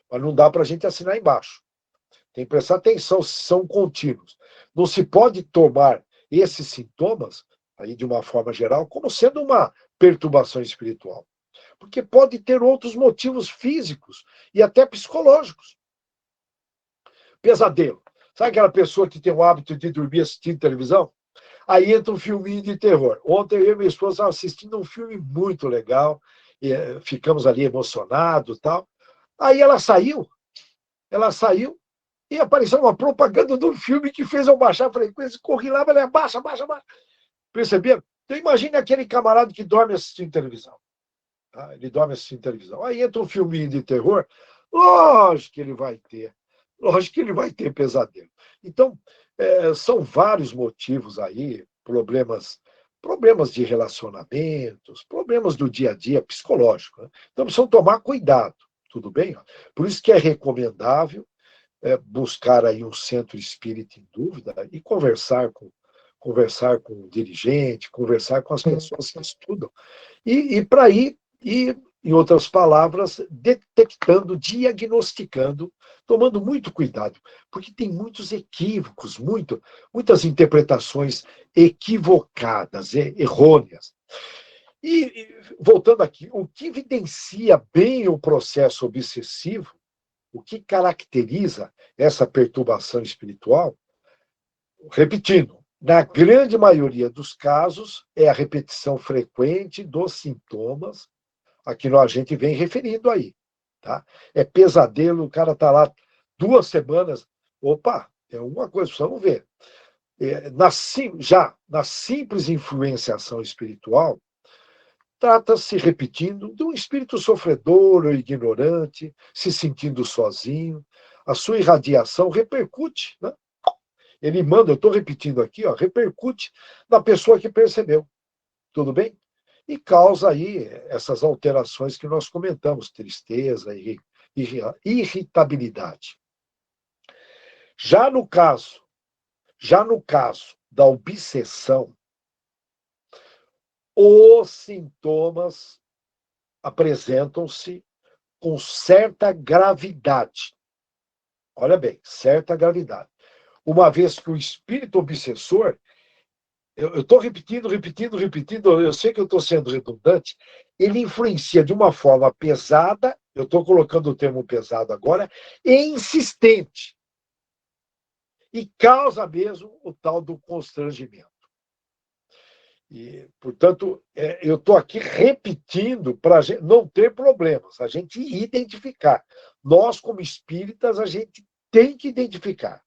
Mas não dá para a gente assinar embaixo. Tem que prestar atenção, são contínuos. Não se pode tomar esses sintomas, aí de uma forma geral, como sendo uma perturbação espiritual. Porque pode ter outros motivos físicos e até psicológicos. Pesadelo. Sabe aquela pessoa que tem o hábito de dormir assistindo televisão? Aí entra um filminho de terror. Ontem eu e minha esposa estavam assistindo um filme muito legal, ficamos ali emocionados e tal. Aí ela saiu e apareceu uma propaganda de um filme que fez eu baixar a frequência, corri lá, falei, baixa, baixa, baixa. Perceberam? Então imagine aquele camarada que dorme assistindo televisão. Tá? Ele dorme assistindo televisão. Aí entra um filminho de terror, lógico que ele vai ter. Lógico que ele vai ter pesadelo. Então, são vários motivos aí, problemas de relacionamentos, problemas do dia a dia psicológico. Né? Então, precisam tomar cuidado, tudo bem? Por isso que é recomendável buscar aí um centro espírita em dúvida e conversar com o dirigente, conversar com as pessoas que estudam. E para ir, em outras palavras, detectando, diagnosticando, tomando muito cuidado, porque tem muitos equívocos, muitas interpretações equivocadas, errôneas. E, voltando aqui, o que evidencia bem o processo obsessivo, o que caracteriza essa perturbação espiritual, repetindo, na grande maioria dos casos, é a repetição frequente dos sintomas a que a gente vem referindo aí. Tá? É pesadelo, o cara está lá 2 semanas. Opa, é uma coisa, precisamos ver. Já na simples influenciação espiritual, trata-se, repetindo, de um espírito sofredor ou ignorante, se sentindo sozinho. A sua irradiação repercute, né? Ele manda, eu estou repetindo aqui, ó, repercute na pessoa que percebeu. Tudo bem? E causa aí essas alterações que nós comentamos, tristeza, irritabilidade. Já no caso da obsessão, os sintomas apresentam-se com certa gravidade. Olha bem, certa gravidade. Uma vez que o espírito obsessor, eu estou repetindo, eu sei que eu estou sendo redundante, ele influencia de uma forma pesada, eu estou colocando o termo pesado agora, e insistente. E causa mesmo o tal do constrangimento. E, portanto, eu estou aqui repetindo para não ter problemas, a gente identificar. Nós, como espíritas, a gente tem que identificar.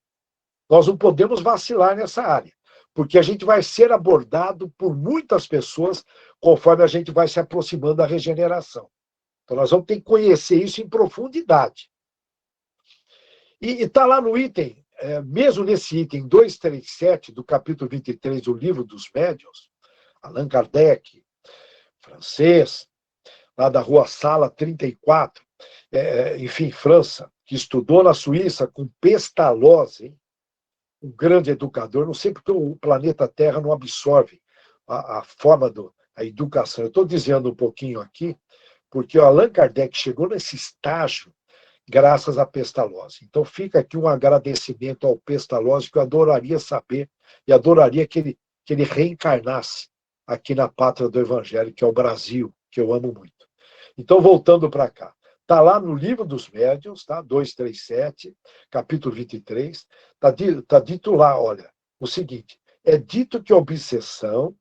Nós não podemos vacilar nessa área, porque a gente vai ser abordado por muitas pessoas conforme a gente vai se aproximando da regeneração. Então, nós vamos ter que conhecer isso em profundidade. E está lá no item, mesmo nesse item 237 do capítulo 23 do Livro dos Médiuns, Allan Kardec, francês, lá da Rua Sala 34, enfim, França, que estudou na Suíça com Pestalozzi, um grande educador, não sei porque o planeta Terra não absorve a forma da educação. Eu estou dizendo um pouquinho aqui, porque o Allan Kardec chegou nesse estágio graças a Pestalozzi. Então fica aqui um agradecimento ao Pestalozzi, que eu adoraria saber, e adoraria que ele reencarnasse aqui na pátria do Evangelho, que é o Brasil, que eu amo muito. Então, voltando para cá. Está lá no Livro dos Médiuns, tá? 237, capítulo 23, está dito lá, olha, o seguinte, é dito que a obsessão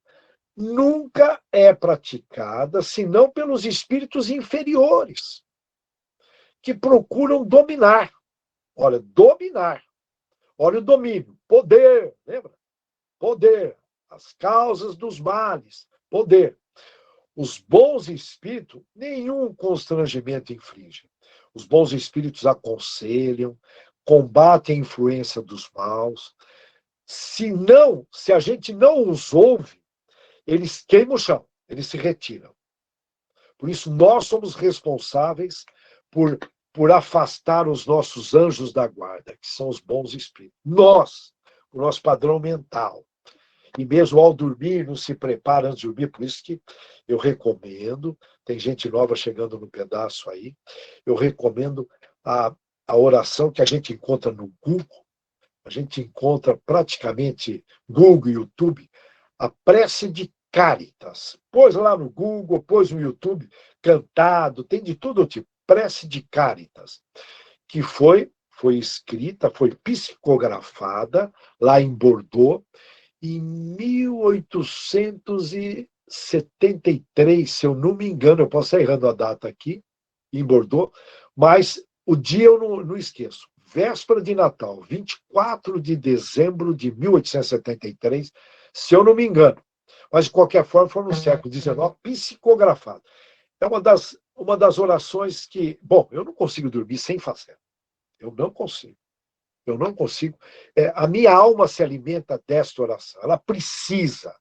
nunca é praticada senão pelos espíritos inferiores, que procuram dominar. Olha, dominar. Olha o domínio. Poder, lembra? Poder. As causas dos males. Poder. Os bons espíritos, nenhum constrangimento infligem. Os bons espíritos aconselham, combatem a influência dos maus. Se a gente não os ouve, eles queimam o chão, eles se retiram. Por isso, nós somos responsáveis por afastar os nossos anjos da guarda, que são os bons espíritos. Nós, o nosso padrão mental. E mesmo ao dormir, não se prepara antes de dormir, por isso que eu recomendo, tem gente nova chegando no pedaço aí, eu recomendo a oração que a gente encontra no Google, a gente encontra praticamente Google, YouTube, a prece de Cáritas. Pôs lá no Google, pôs no YouTube, cantado, tem de todo tipo. Prece de Cáritas, que foi escrita, foi psicografada lá em Bordeaux, em 1873, se eu não me engano, eu posso estar errando a data aqui, em Bordeaux, mas o dia eu não esqueço. Véspera de Natal, 24 de dezembro de 1873, se eu não me engano. Mas, de qualquer forma, foi no século XIX, psicografado. É uma das orações que... Bom, eu não consigo dormir sem fazer. Eu não consigo. Eu não consigo. A minha alma se alimenta desta oração. Ela precisa.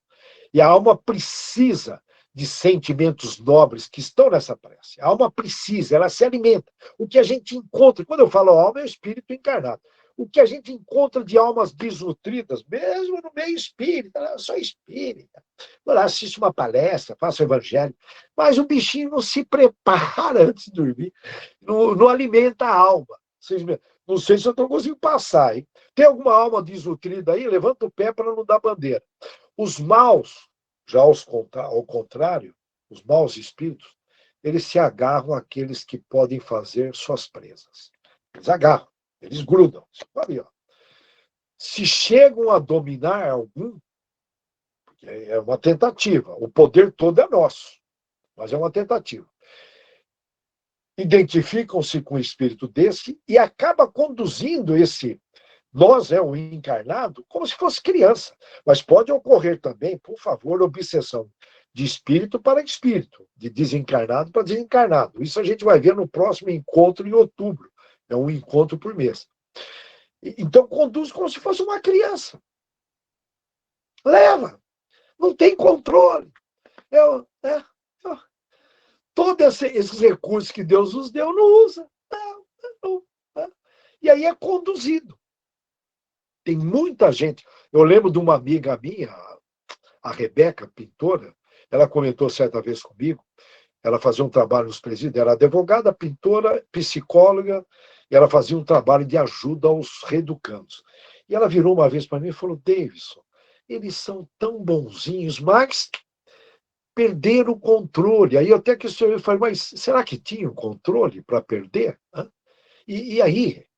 E a alma precisa de sentimentos nobres que estão nessa prece. A alma precisa, ela se alimenta. O que a gente encontra, quando eu falo alma, é o espírito encarnado. O que a gente encontra de almas desnutridas, mesmo no meio espírita, eu sou espírita. Vou lá, assisto uma palestra, faço o evangelho, mas o bichinho não se prepara antes de dormir, não alimenta a alma. Não sei se eu estou conseguindo passar, hein? Tem alguma alma desnutrida aí? Levanta o pé para não dar bandeira. Os maus, já ao contrário, os maus espíritos, eles se agarram àqueles que podem fazer suas presas. Eles agarram, eles grudam. Ali, ó. Se chegam a dominar algum, é uma tentativa. O poder todo é nosso, mas é uma tentativa. Identificam-se com o espírito desse e acaba conduzindo nós, o encarnado, como se fosse criança. Mas pode ocorrer também, por favor, obsessão de espírito para espírito, de desencarnado para desencarnado. Isso a gente vai ver no próximo encontro em outubro. É um encontro por mês. Então, conduz como se fosse uma criança. Leva. Não tem controle. Todos esses recursos que Deus nos deu, não usa. Não. E aí é conduzido. Tem muita gente. Eu lembro de uma amiga minha, a Rebeca, pintora, ela comentou certa vez comigo, ela fazia um trabalho nos presídios, era advogada, pintora, psicóloga, e ela fazia um trabalho de ajuda aos reeducandos. E ela virou uma vez para mim e falou, Davidson, eles são tão bonzinhos, mas perderam o controle. Aí eu até questionei, eu falei, mas será que tinham controle para perder? E aí,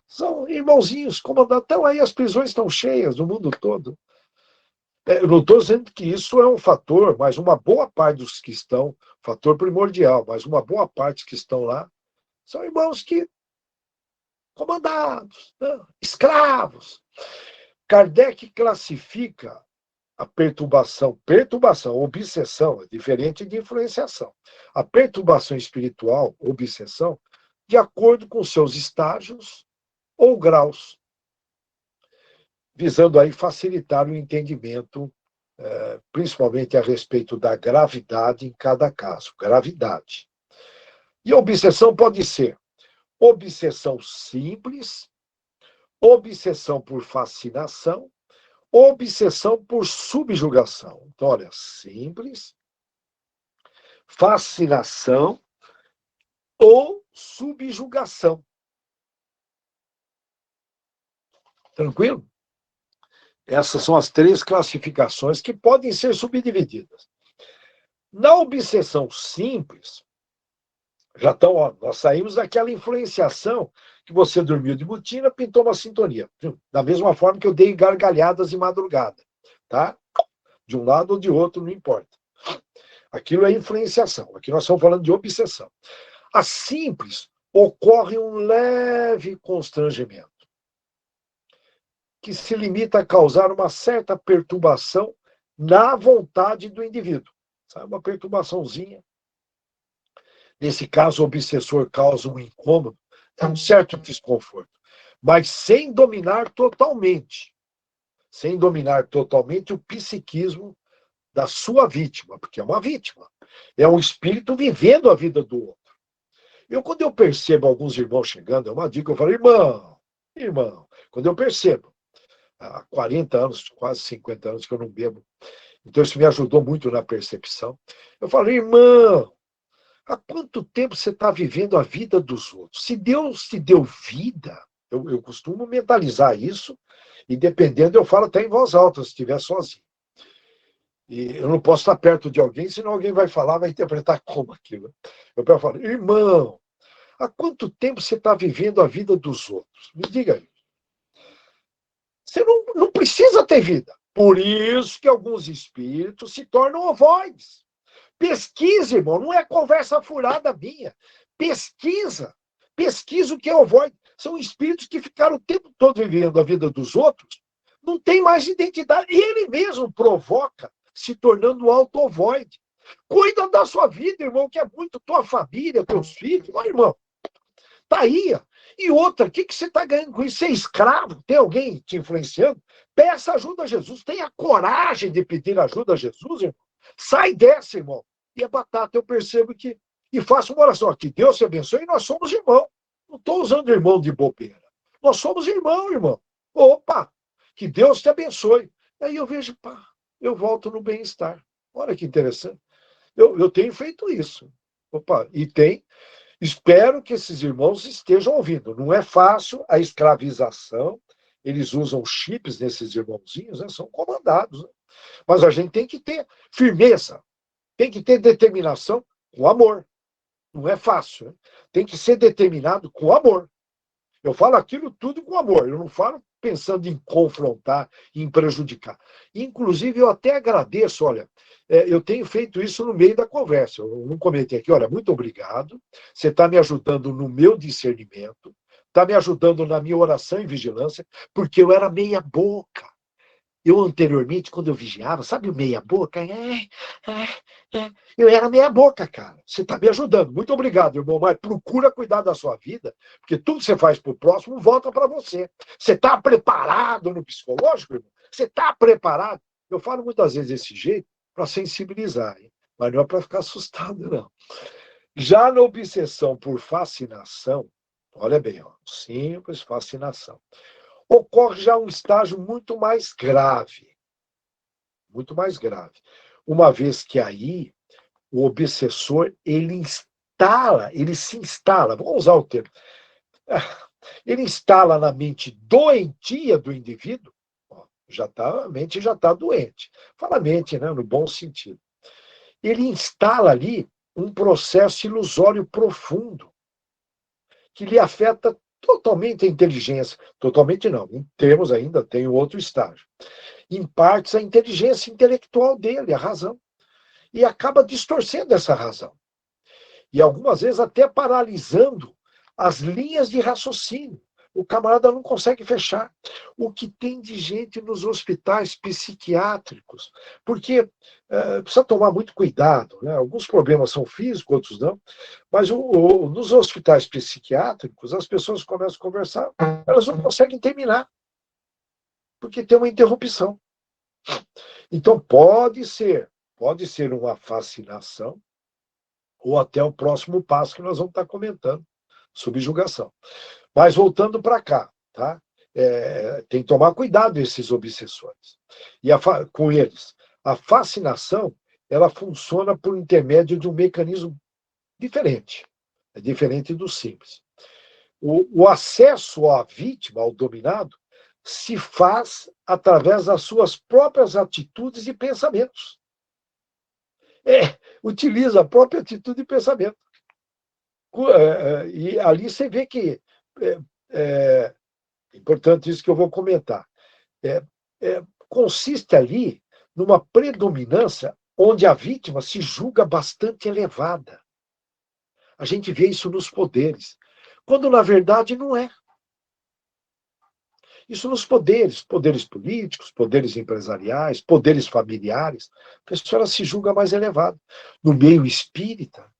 são irmãozinhos, comandantes. Então aí as prisões estão cheias no mundo todo. Eu não estou dizendo que isso é um fator, mas uma boa parte dos que estão, fator primordial, mas uma boa parte que estão lá, são irmãos que, comandados, escravos. Kardec classifica a perturbação, obsessão, é diferente de influenciação. A perturbação espiritual, obsessão, de acordo com seus estágios ou graus, visando aí facilitar o entendimento, principalmente a respeito da gravidade em cada caso. Gravidade. E a obsessão pode ser obsessão simples, obsessão por fascinação, obsessão por subjugação. Então, olha, simples, fascinação ou subjugação. Tranquilo? Essas são as três classificações que podem ser subdivididas. Na obsessão simples, já estão, nós saímos daquela influenciação que você dormiu de botina, pintou uma sintonia. Da mesma forma que eu dei gargalhadas de madrugada, tá? De um lado ou de outro, não importa. Aquilo é influenciação. Aqui nós estamos falando de obsessão. A simples ocorre um leve constrangimento, que se limita a causar uma certa perturbação na vontade do indivíduo. Sabe, uma perturbaçãozinha. Nesse caso, o obsessor causa um incômodo, um certo desconforto, mas sem dominar totalmente. Sem dominar totalmente o psiquismo da sua vítima, porque é uma vítima. É um espírito vivendo a vida do outro. Quando eu percebo alguns irmãos chegando, é uma dica, eu falo, irmão, quando eu percebo, há 40 anos, quase 50 anos que eu não bebo, então isso me ajudou muito na percepção. Eu falo, irmão, Há quanto tempo você está vivendo a vida dos outros? Se Deus te deu vida, eu costumo mentalizar isso, e dependendo, eu falo até em voz alta, se estiver sozinho. E eu não posso estar perto de alguém, senão alguém vai falar, vai interpretar como aquilo. Eu falo, irmão, há quanto tempo você está vivendo a vida dos outros? Me diga aí. Você não precisa ter vida. Por isso que alguns espíritos se tornam ovoides. Pesquisa, irmão, não é conversa furada minha. Pesquisa. Pesquisa o que é ovoide. São espíritos que ficaram o tempo todo vivendo a vida dos outros, não tem mais identidade. E ele mesmo provoca, se tornando auto-ovoide. Cuida da sua vida, irmão, que é muito tua família, teus filhos. Ó, irmão, tá aí. Ó. E outra, o que você está ganhando com isso? Ser escravo? Tem alguém te influenciando? Peça ajuda a Jesus. Tenha coragem de pedir ajuda a Jesus, irmão. Sai dessa, irmão. E é batata, eu percebo que... E faço uma oração. Que Deus te abençoe e nós somos irmãos. Não estou usando irmão de bobeira. Nós somos irmão, irmão. Opa! Que Deus te abençoe. Aí eu vejo, pá, eu volto no bem-estar. Olha que interessante. Eu tenho feito isso. Opa, e tem... Espero que esses irmãos estejam ouvindo. Não é fácil a escravização. Eles usam chips nesses irmãozinhos, né? São comandados. Né? Mas a gente tem que ter firmeza, tem que ter determinação com amor. Não é fácil. Né? Tem que ser determinado com amor. Eu falo aquilo tudo com amor. Eu não falo pensando em confrontar, em prejudicar. Inclusive, eu até agradeço, olha, eu tenho feito isso no meio da conversa. Eu não comentei aqui, olha, muito obrigado. Você está me ajudando no meu discernimento, está me ajudando na minha oração e vigilância, porque eu era meia boca. Eu, anteriormente, quando eu vigiava, sabe o meia boca? Eu era meia boca, cara. Você está me ajudando. Muito obrigado, irmão. Mas procura cuidar da sua vida, porque tudo que você faz para o próximo volta para você. Você está preparado no psicológico, irmão? Você está preparado? Eu falo muitas vezes desse jeito para sensibilizar, hein? Mas não é para ficar assustado, não. Já na obsessão por fascinação, olha bem, ó, simples fascinação. Ocorre já um estágio muito mais grave. Muito mais grave. Uma vez que aí o obsessor, ele se instala, vamos usar o termo, ele instala na mente doentia do indivíduo, ó, a mente já está doente. Fala mente, né, no bom sentido. Ele instala ali um processo ilusório profundo, que lhe afeta totalmente a inteligência. Totalmente não, em termos ainda tem outro estágio. Em partes, a inteligência intelectual dele, a razão. E acaba distorcendo essa razão. E algumas vezes até paralisando as linhas de raciocínio. O camarada não consegue fechar. O que tem de gente nos hospitais psiquiátricos? Porque precisa tomar muito cuidado. Né? Alguns problemas são físicos, outros não. Mas nos hospitais psiquiátricos, as pessoas começam a conversar, elas não conseguem terminar. Porque tem uma interrupção. Então, pode ser uma fascinação, ou até o próximo passo que nós vamos estar comentando, subjugação. Mas voltando para cá, tá? Tem que tomar cuidado esses obsessores. E com eles, a fascinação, ela funciona por intermédio de um mecanismo diferente. É diferente do simples. O acesso à vítima, ao dominado, se faz através das suas próprias atitudes e pensamentos. Utiliza a própria atitude e pensamento. E ali você vê que é importante isso que eu vou comentar. Consiste ali numa predominância onde a vítima se julga bastante elevada. A gente vê isso nos poderes, quando na verdade não é. Isso nos poderes políticos, poderes empresariais, poderes familiares, a pessoa se julga mais elevada. No meio espírita,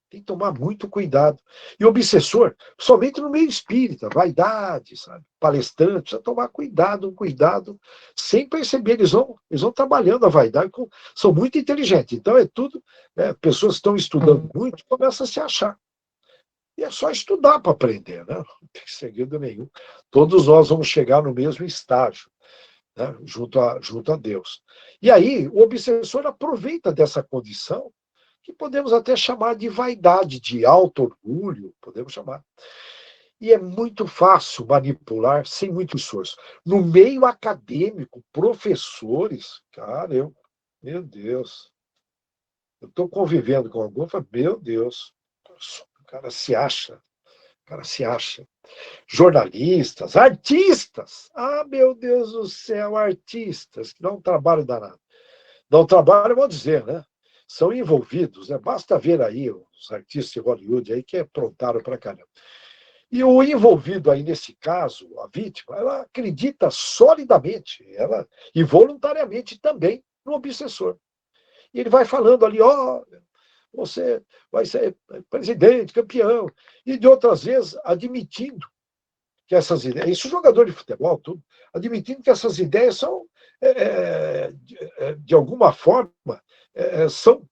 tem que tomar muito cuidado. E obsessor, somente no meio espírita, vaidade, sabe? Palestrante, precisa tomar cuidado, sem perceber. Eles vão trabalhando a vaidade, são muito inteligentes. Então é tudo, pessoas que estão estudando muito começam a se achar. E é só estudar para aprender, né? Não tem segredo nenhum. Todos nós vamos chegar no mesmo estágio, né? junto a Deus. E aí, o obsessor aproveita dessa condição que podemos até chamar de vaidade, de auto-orgulho, podemos chamar. E é muito fácil manipular sem muito esforço. No meio acadêmico, professores, cara, meu Deus, eu estou convivendo com algum, meu Deus, o cara se acha, o cara se acha. Jornalistas, artistas, meu Deus do céu, artistas, que dão um trabalho danado. Dão trabalho, vou dizer, né? São envolvidos, né? Basta ver aí os artistas de Hollywood aí que aprontaram para caramba. E o envolvido aí nesse caso, a vítima, ela acredita solidamente, e voluntariamente também no obsessor. E ele vai falando ali, você vai ser presidente, campeão, e de outras vezes admitindo que essas ideias, isso jogador de futebol, tudo, admitindo que essas ideias são, de alguma forma, são,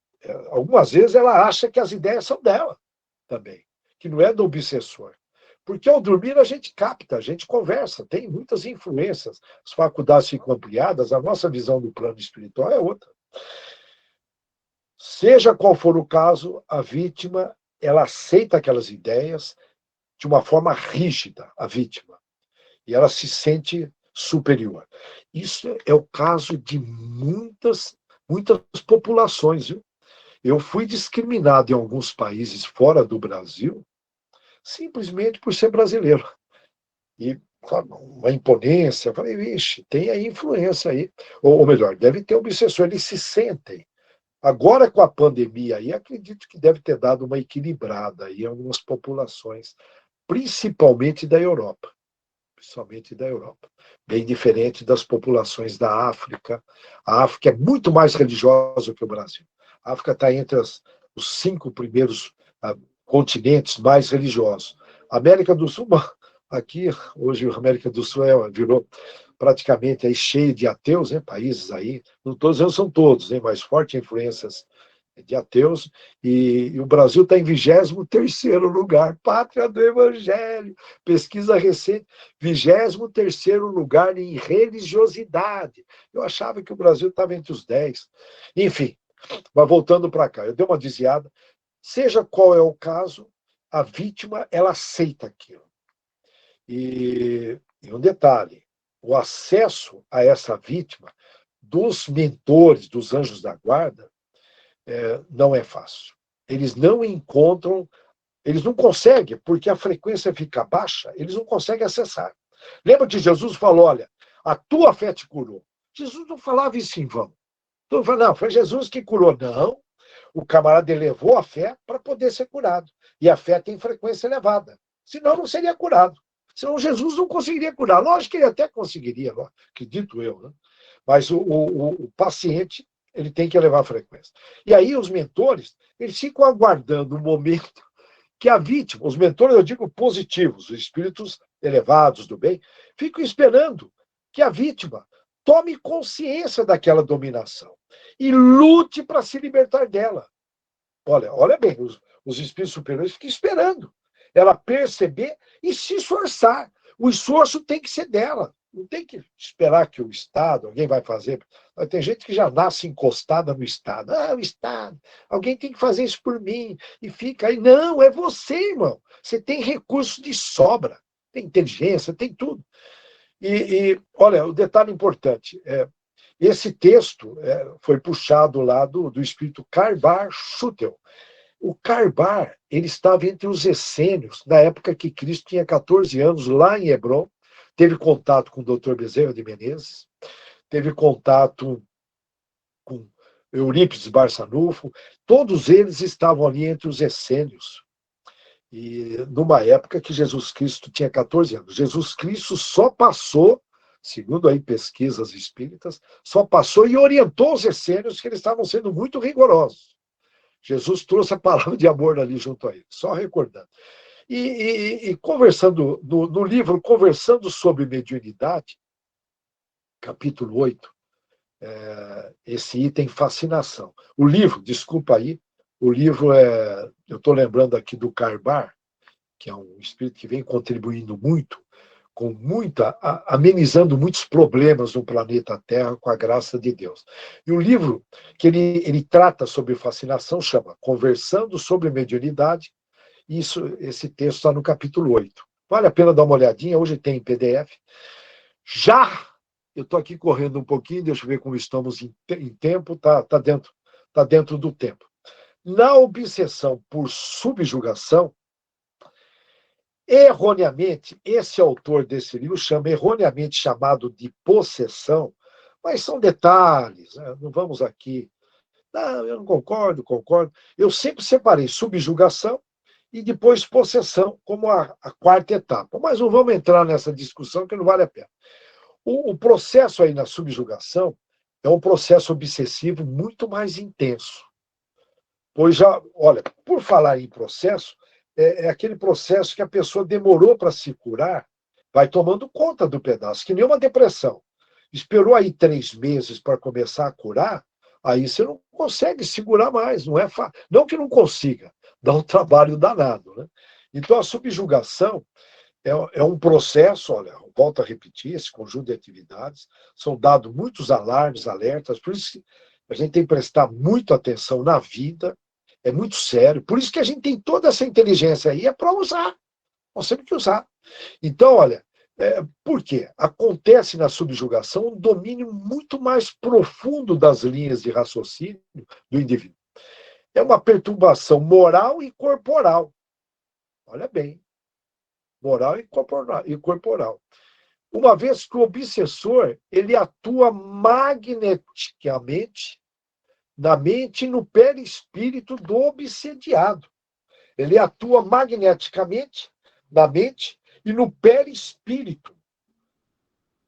algumas vezes ela acha que as ideias são dela também, que não é do obsessor. Porque ao dormir a gente capta, a gente conversa, tem muitas influências, as faculdades ficam ampliadas, a nossa visão do plano espiritual é outra. Seja qual for o caso, a vítima, ela aceita aquelas ideias de uma forma rígida, a vítima, e ela se sente superior. Isso é o caso de muitas populações, viu? Eu fui discriminado em alguns países fora do Brasil simplesmente por ser brasileiro. E uma imponência, eu falei, vixe, tem aí influência aí. Ou melhor, deve ter obsessor, eles se sentem. Agora, com a pandemia aí, acredito que deve ter dado uma equilibrada aí em algumas populações, principalmente da Europa. Principalmente da Europa. Bem diferente das populações da África. A África é muito mais religiosa que o Brasil. A África está entre os 5 primeiros continentes mais religiosos. A América do Sul, aqui, hoje a América do Sul virou praticamente aí cheio de ateus, né? Países aí, não estou dizendo são todos, né? Mas fortes influências de ateus, e o Brasil está em 23º lugar, pátria do Evangelho, pesquisa recente, 23º lugar em religiosidade. Eu achava que o Brasil estava entre os 10. Enfim, mas voltando para cá, eu dei uma desviada. Seja qual é o caso, a vítima, ela aceita aquilo. E um detalhe, o acesso a essa vítima dos mentores, dos anjos da guarda, não é fácil. Eles não encontram, eles não conseguem, porque a frequência fica baixa, eles não conseguem acessar. Lembra que Jesus falou, olha, a tua fé te curou. Jesus não falava isso em vão. Então, não, foi Jesus que curou. Não, o camarada elevou a fé para poder ser curado. E a fé tem frequência elevada. Senão não seria curado. Senão Jesus não conseguiria curar. Lógico que ele até conseguiria, acredito eu, né? Mas o paciente, ele tem que elevar a frequência. E aí os mentores, eles ficam aguardando o momento que a vítima, os mentores, eu digo positivos, os espíritos elevados do bem, ficam esperando que a vítima tome consciência daquela dominação e lute para se libertar dela. Olha bem, os espíritos superiores ficam esperando ela perceber e se esforçar. O esforço tem que ser dela. Não tem que esperar que o Estado, alguém vai fazer. Tem gente que já nasce encostada no Estado. O Estado, alguém tem que fazer isso por mim. E fica aí. Não, é você, irmão. Você tem recursos de sobra. Tem inteligência, tem tudo. Olha, o detalhe importante. Esse texto foi puxado lá do espírito Karbar Schutel. O Karbar, ele estava entre os essênios, na época que Cristo tinha 14 anos, lá em Hebron, teve contato com o Dr. Bezerra de Menezes, teve contato com Eurípides Barçanufo, todos eles estavam ali entre os essênios, e numa época que Jesus Cristo tinha 14 anos. Jesus Cristo só passou, segundo aí pesquisas espíritas, só passou e orientou os essênios que eles estavam sendo muito rigorosos. Jesus trouxe a palavra de amor ali junto a ele, só recordando. E conversando, no livro Conversando sobre Mediunidade, capítulo 8, esse item fascinação. O livro, desculpa aí, o livro eu estou lembrando aqui do Karbar, que é um espírito que vem contribuindo muito com amenizando muitos problemas no planeta Terra com a graça de Deus. E o livro que ele trata sobre fascinação chama Conversando sobre Mediunidade. Esse texto está no capítulo 8. Vale a pena dar uma olhadinha, hoje tem em PDF. Eu estou aqui correndo um pouquinho, deixa eu ver como estamos em tempo, tá dentro do tempo. Na obsessão por subjugação, erroneamente, esse autor desse livro chama erroneamente chamado de possessão, mas são detalhes, né? Não vamos aqui. Não, eu não concordo. Eu sempre separei subjugação e depois possessão como a quarta etapa. Mas não vamos entrar nessa discussão que não vale a pena. O processo aí na subjugação é um processo obsessivo muito mais intenso. Pois já, olha, por falar em processo, é aquele processo que a pessoa demorou para se curar, vai tomando conta do pedaço, que nem uma depressão. Esperou aí 3 meses para começar a curar, aí você não consegue segurar mais, não é fácil. Não que não consiga, dá um trabalho danado, né? Então, a subjugação é um processo, olha, volto a repetir, esse conjunto de atividades, são dados muitos alarmes, alertas, por isso que a gente tem que prestar muita atenção na vida, é muito sério, por isso que a gente tem toda essa inteligência aí, é para usar, nós temos que usar. Então, olha, por quê? Acontece na subjugação um domínio muito mais profundo das linhas de raciocínio do indivíduo. É uma perturbação moral e corporal. Olha bem, moral e corporal. Uma vez que o obsessor ele atua magneticamente na mente e no perispírito do obsediado. Ele atua magneticamente na mente e no perispírito.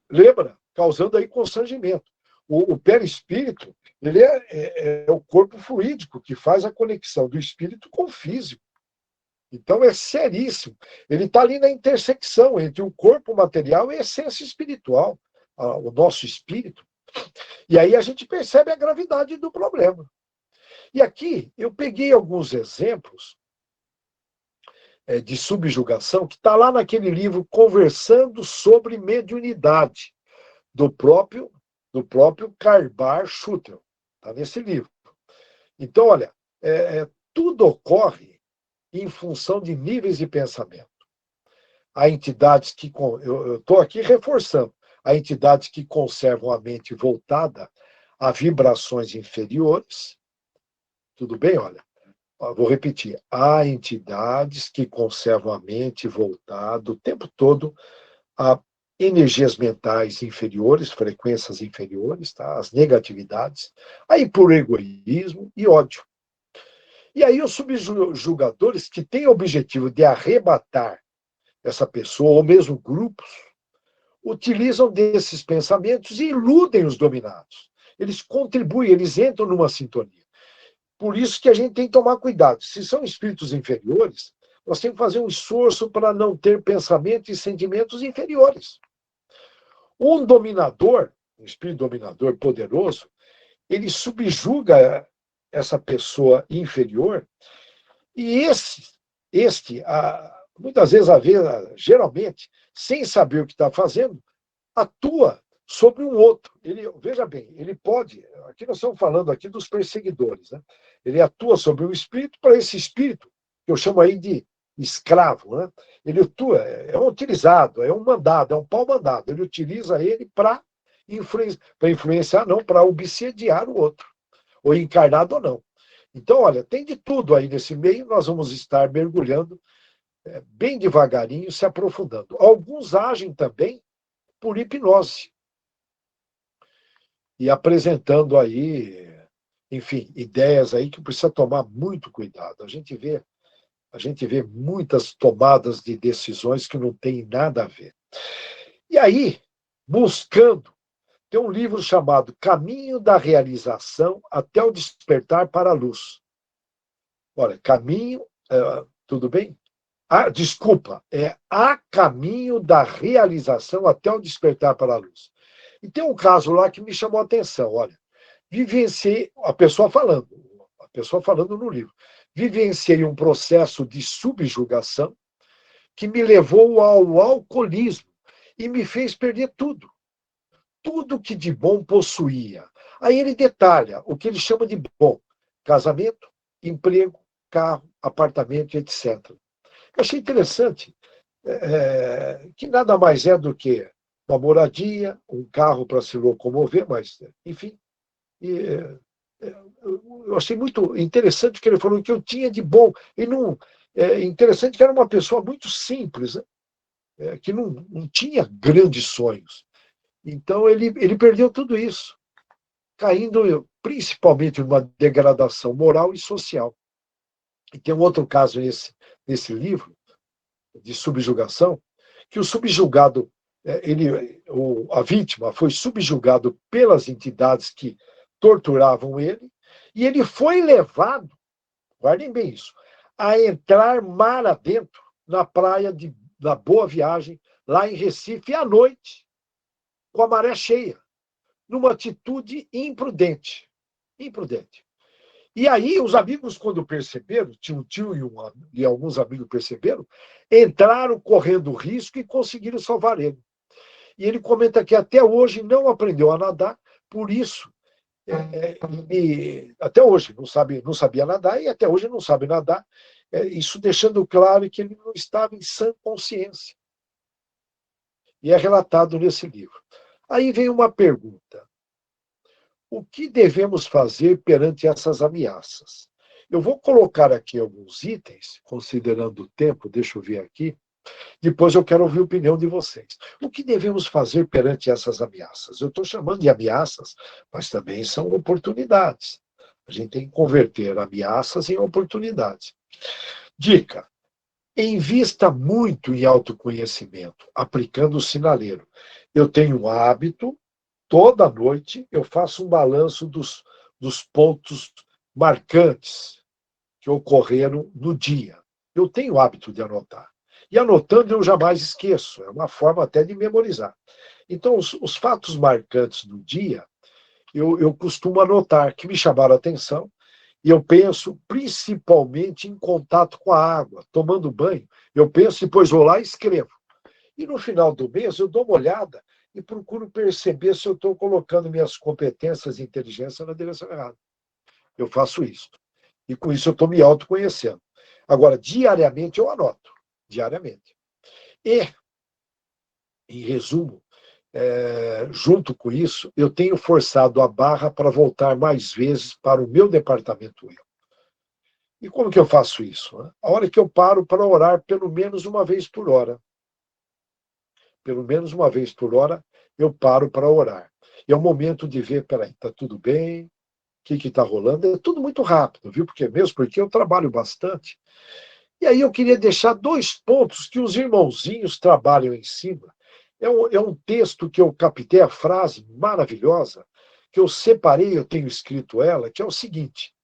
Lembra? Causando aí constrangimento. O perispírito ele é o corpo fluídico que faz a conexão do espírito com o físico. Então é seríssimo. Ele está ali na intersecção entre o corpo material e a essência espiritual, o nosso espírito. E aí a gente percebe a gravidade do problema. E aqui eu peguei alguns exemplos de subjugação que está lá naquele livro Conversando sobre Mediunidade, do próprio Karbar Schutel. Está nesse livro. Então, olha, tudo ocorre em função de níveis de pensamento. Há entidades que, eu estou aqui reforçando, há entidades que conservam a mente voltada a vibrações inferiores. Tudo bem? Olha, vou repetir. Há entidades que conservam a mente voltada o tempo todo a energias mentais inferiores, frequências inferiores, tá? As negatividades, aí por egoísmo e ódio. E aí os subjugadores que têm o objetivo de arrebatar essa pessoa, ou mesmo grupos, utilizam desses pensamentos e iludem os dominados. Eles contribuem, eles entram numa sintonia. Por isso que a gente tem que tomar cuidado. Se são espíritos inferiores, nós temos que fazer um esforço para não ter pensamentos e sentimentos inferiores. Um dominador, um espírito dominador poderoso, ele subjuga essa pessoa inferior, e muitas vezes, geralmente, sem saber o que está fazendo, atua sobre um outro. Veja bem, ele pode, aqui nós estamos falando aqui dos perseguidores, né? Ele atua sobre um espírito, para esse espírito, que eu chamo aí de escravo, né? Ele atua, é um utilizado, é um mandado, é um pau-mandado. Ele utiliza ele para influenciar, não, para obsediar o outro, ou encarnado ou não. Então, olha, tem de tudo aí nesse meio, nós vamos estar mergulhando bem devagarinho, se aprofundando. Alguns agem também por hipnose, e apresentando aí, enfim, ideias aí que precisa tomar muito cuidado. A gente vê muitas tomadas de decisões que não têm nada a ver. E aí, buscando, tem um livro chamado Caminho da Realização até o Despertar para a Luz. Olha, tudo bem? Desculpa, A Caminho da Realização até o Despertar para a Luz. E tem um caso lá que me chamou a atenção, olha, vivenciei, a pessoa falando no livro, vivenciei um processo de subjugação que me levou ao alcoolismo e me fez perder tudo. Tudo que de bom possuía. Aí ele detalha o que ele chama de bom: casamento, emprego, carro, apartamento, etc. Eu achei interessante que nada mais é do que uma moradia, um carro para se locomover, mas, enfim. Eu achei muito interessante que ele falou que eu tinha de bom. E não, interessante que era uma pessoa muito simples, né? Que não tinha grandes sonhos. Então, ele perdeu tudo isso, caindo principalmente numa degradação moral e social. E tem um outro caso nesse livro, de subjugação, que o subjugado, a vítima foi subjugado pelas entidades que torturavam ele, e ele foi levado, guardem bem isso, a entrar mar adentro na praia da Boa Viagem, lá em Recife, à noite, com a maré cheia, numa atitude imprudente. Imprudente. E aí, os amigos, quando perceberam, tinha um tio e alguns amigos perceberam, entraram correndo risco e conseguiram salvar ele. E ele comenta que até hoje não aprendeu a nadar, por isso, até hoje não sabia nadar e até hoje não sabe nadar, isso deixando claro que ele não estava em sã consciência. E é relatado nesse livro. Aí vem uma pergunta: o que devemos fazer perante essas ameaças? Eu vou colocar aqui alguns itens, considerando o tempo, deixa eu ver aqui, depois eu quero ouvir a opinião de vocês. O que devemos fazer perante essas ameaças? Eu estou chamando de ameaças, mas também são oportunidades. A gente tem que converter ameaças em oportunidades. Dica: invista muito em autoconhecimento, aplicando o sinaleiro. Eu tenho um hábito, toda noite eu faço um balanço dos pontos marcantes que ocorreram no dia. Eu tenho o hábito de anotar. E anotando eu jamais esqueço, é uma forma até de memorizar. Então, os fatos marcantes do dia, eu costumo anotar, que me chamaram a atenção, e eu penso principalmente em contato com a água, tomando banho. Eu penso, depois vou lá e escrevo. E no final do mês eu dou uma olhada e procuro perceber se eu estou colocando minhas competências e inteligência na direção errada. Eu faço isso. E com isso eu estou me autoconhecendo. Agora, diariamente eu anoto. Diariamente. E, em resumo, junto com isso, eu tenho forçado a barra para voltar mais vezes para o meu departamento eu. E como que eu faço isso? Né? A hora que eu paro para orar pelo menos uma vez por hora. Pelo menos uma vez por hora, eu paro para orar. E é o momento de ver, peraí, está tudo bem? O que está rolando? É tudo muito rápido, viu? Porque eu trabalho bastante. E aí eu queria deixar 2 pontos que os irmãozinhos trabalham em cima. É um texto que eu captei, a frase maravilhosa, que eu separei, eu tenho escrito ela, que é o seguinte: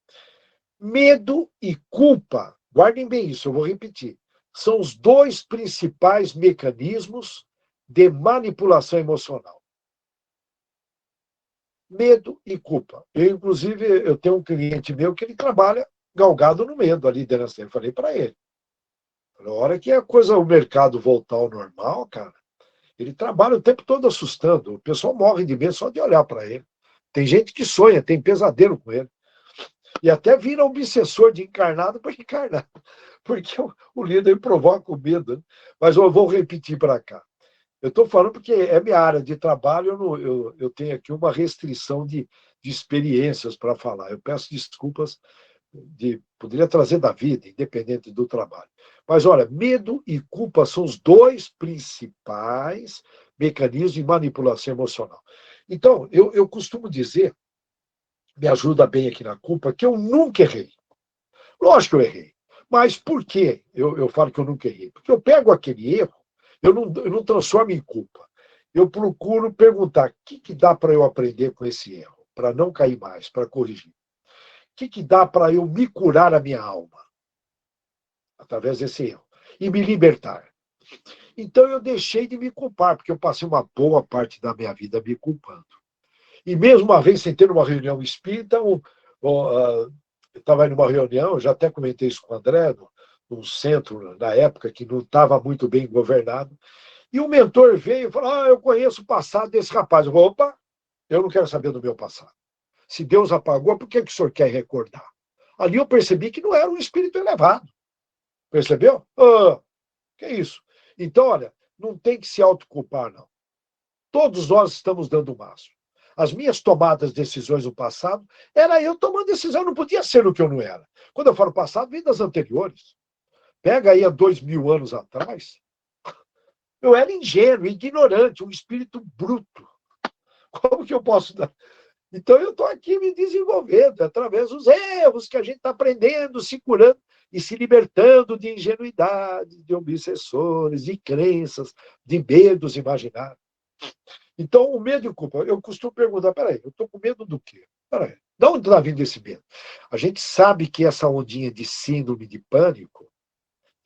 medo e culpa, guardem bem isso, eu vou repetir, são os 2 principais mecanismos de manipulação emocional. Medo e culpa. Eu tenho um cliente meu que ele trabalha galgado no medo, a liderança. Eu falei para ele: na hora que o mercado voltar ao normal, cara, ele trabalha o tempo todo assustando. O pessoal morre de medo só de olhar para ele. Tem gente que sonha, tem pesadelo com ele. E até vira obsessor de encarnado para encarnar. Porque o líder provoca o medo. Né? Mas eu vou repetir para cá. Eu estou falando porque é minha área de trabalho, eu tenho aqui uma restrição de experiências para falar. Eu peço desculpas, poderia trazer da vida, independente do trabalho. Mas, olha, medo e culpa são os 2 principais mecanismos de manipulação emocional. Então, eu costumo dizer, me ajuda bem aqui na culpa, que eu nunca errei. Lógico que eu errei. Mas por que eu falo que eu nunca errei? Porque eu pego aquele erro, eu não transformo em culpa. Eu procuro perguntar o que dá para eu aprender com esse erro, para não cair mais, para corrigir. O que dá para eu me curar a minha alma, através desse erro, e me libertar. Então eu deixei de me culpar, porque eu passei uma boa parte da minha vida me culpando. E mesmo uma vez, sem ter uma reunião espírita, eu estava em uma reunião, eu já até comentei isso com o André, num centro, na época, que não estava muito bem governado, E o mentor veio e falou, eu conheço o passado desse rapaz. Eu falei, opa, eu não quero saber do meu passado. Se Deus apagou, por que o senhor quer recordar? Ali eu percebi que não era um espírito elevado. Percebeu? Que isso? Então, olha, não tem que se autoculpar, não. Todos nós estamos dando o máximo. As minhas tomadas de decisões no passado, era eu tomando decisão, não podia ser o que eu não era. Quando eu falo passado, vem das anteriores. Pega aí há 2000 anos atrás, eu era ingênuo, ignorante, um espírito bruto. Como que eu posso dar? Então eu estou aqui me desenvolvendo através dos erros que a gente está aprendendo, se curando e se libertando de ingenuidade, de obsessores, de crenças, de medos imaginários. Então, o medo e culpa, eu costumo perguntar, peraí, eu estou com medo do quê? Peraí, de onde está vindo esse medo? A gente sabe que essa ondinha de síndrome de pânico,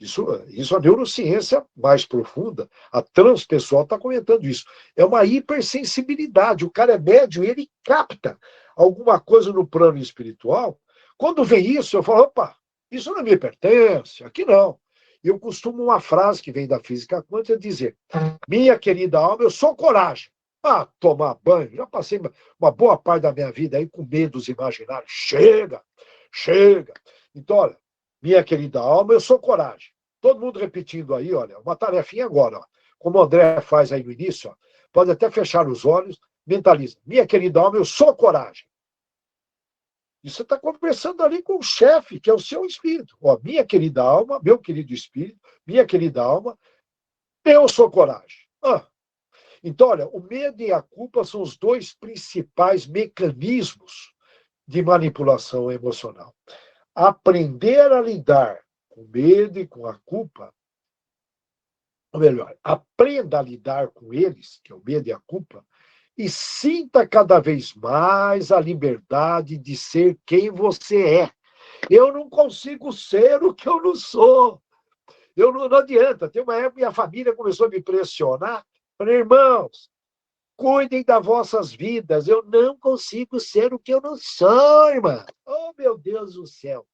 isso a neurociência mais profunda, a transpessoal está comentando isso. É uma hipersensibilidade. O cara é médium e ele capta alguma coisa no plano espiritual. Quando vem isso, eu falo, opa, isso não me pertence, aqui não. Eu costumo uma frase que vem da física quântica dizer, minha querida alma, eu sou coragem. Tomar banho. Já passei uma boa parte da minha vida aí com medos imaginários. Chega, chega. Então, olha, minha querida alma, eu sou coragem. Todo mundo repetindo aí, olha, uma tarefinha agora, ó. Como o André faz aí no início, ó, pode até fechar os olhos, mentaliza. Minha querida alma, eu sou coragem. E você está conversando ali com o chefe, que é o seu espírito. Ó, minha querida alma, meu querido espírito, minha querida alma, eu sou coragem. Então, olha, o medo e a culpa são os dois principais mecanismos de manipulação emocional. Aprender a lidar com o medo e com a culpa, ou melhor, aprenda a lidar com eles, que é o medo e a culpa, e sinta cada vez mais a liberdade de ser quem você é. Eu não consigo ser o que eu não sou. Não adianta. Tem uma época que a família começou a me pressionar. Falei, irmãos, cuidem das vossas vidas. Eu não consigo ser o que eu não sou, irmã. Oh, meu Deus do céu.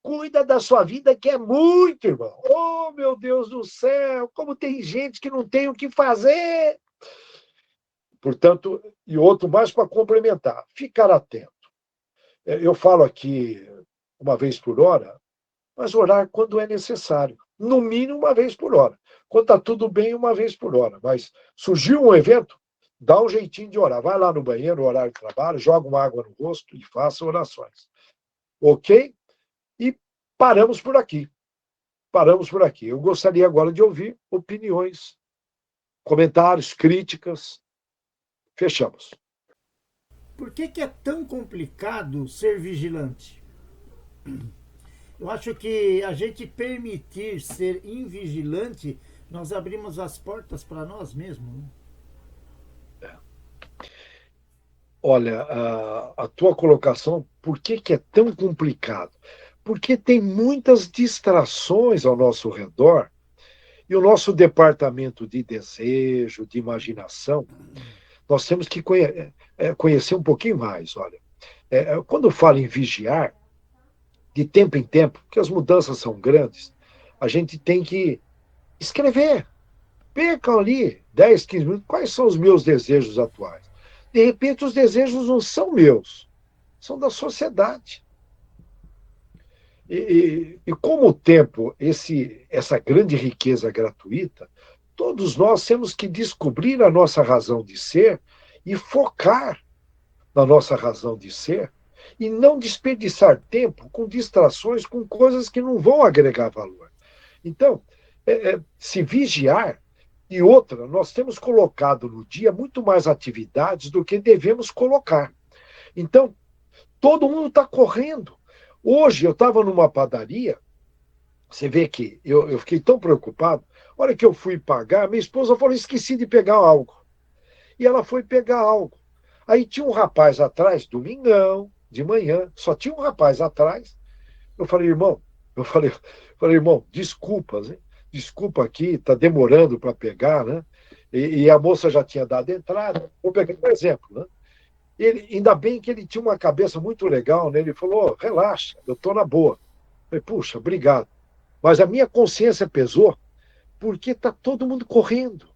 Cuida da sua vida, que é muito, irmão. Oh, meu Deus do céu. Como tem gente que não tem o que fazer. Portanto, e outro mais para complementar, ficar atento. Eu falo aqui uma vez por hora, mas orar quando é necessário. No mínimo uma vez por hora. Quando está tudo bem, uma vez por hora. Mas surgiu um evento, dá um jeitinho de orar. Vai lá no banheiro, no horário de trabalho, joga uma água no rosto e faça orações. Ok? E paramos por aqui. Paramos por aqui. Eu gostaria agora de ouvir opiniões, comentários, críticas. Fechamos. Por que é tão complicado ser vigilante? Eu acho que a gente permitir ser invigilante, nós abrimos as portas para nós mesmos. Né? Olha, a tua colocação, por que é tão complicado? Porque tem muitas distrações ao nosso redor e o nosso departamento de desejo, de imaginação, nós temos que conhecer um pouquinho mais. Olha, quando eu falo em vigiar, de tempo em tempo, porque as mudanças são grandes, a gente tem que escrever. Percam ali 10, 15 minutos, quais são os meus desejos atuais? De repente, os desejos não são meus, são da sociedade. E como o tempo, essa grande riqueza gratuita, todos nós temos que descobrir a nossa razão de ser e focar na nossa razão de ser e não desperdiçar tempo com distrações, com coisas que não vão agregar valor. Então, se vigiar, e outra, nós temos colocado no dia muito mais atividades do que devemos colocar. Então, todo mundo está correndo. Hoje eu estava numa padaria, você vê que eu fiquei tão preocupado, a hora que eu fui pagar, minha esposa falou, esqueci de pegar algo. E ela foi pegar algo. Aí tinha um rapaz atrás, domingão, de manhã, só tinha um rapaz atrás. Eu falei, irmão, desculpas, hein? Desculpa aqui, está demorando para pegar, né? E a moça já tinha dado entrada. Vou pegar um exemplo, né? Ainda bem que ele tinha uma cabeça muito legal, né? Ele falou, relaxa, eu estou na boa. Eu falei, puxa, obrigado. Mas a minha consciência pesou, porque está todo mundo correndo.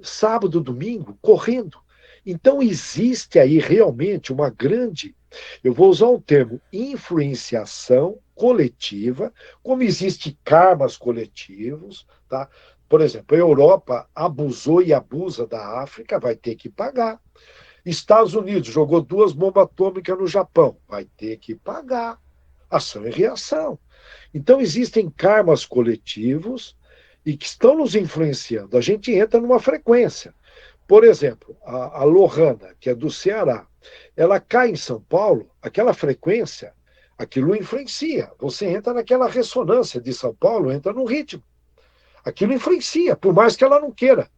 sábado, domingo, correndo. Então, existe aí realmente uma grande, eu vou usar o termo, influenciação coletiva, como existe karmas coletivos, tá? Por exemplo, a Europa abusou e abusa da África, vai ter que pagar. Estados Unidos jogou 2 bombas atômicas no Japão, vai ter que pagar. Ação e reação. Então, existem karmas coletivos e que estão nos influenciando. A gente entra numa frequência. Por exemplo, a Lohana, que é do Ceará, ela cai em São Paulo, aquela frequência, aquilo influencia. Você entra naquela ressonância de São Paulo, entra no ritmo. Aquilo influencia, por mais que ela não queira.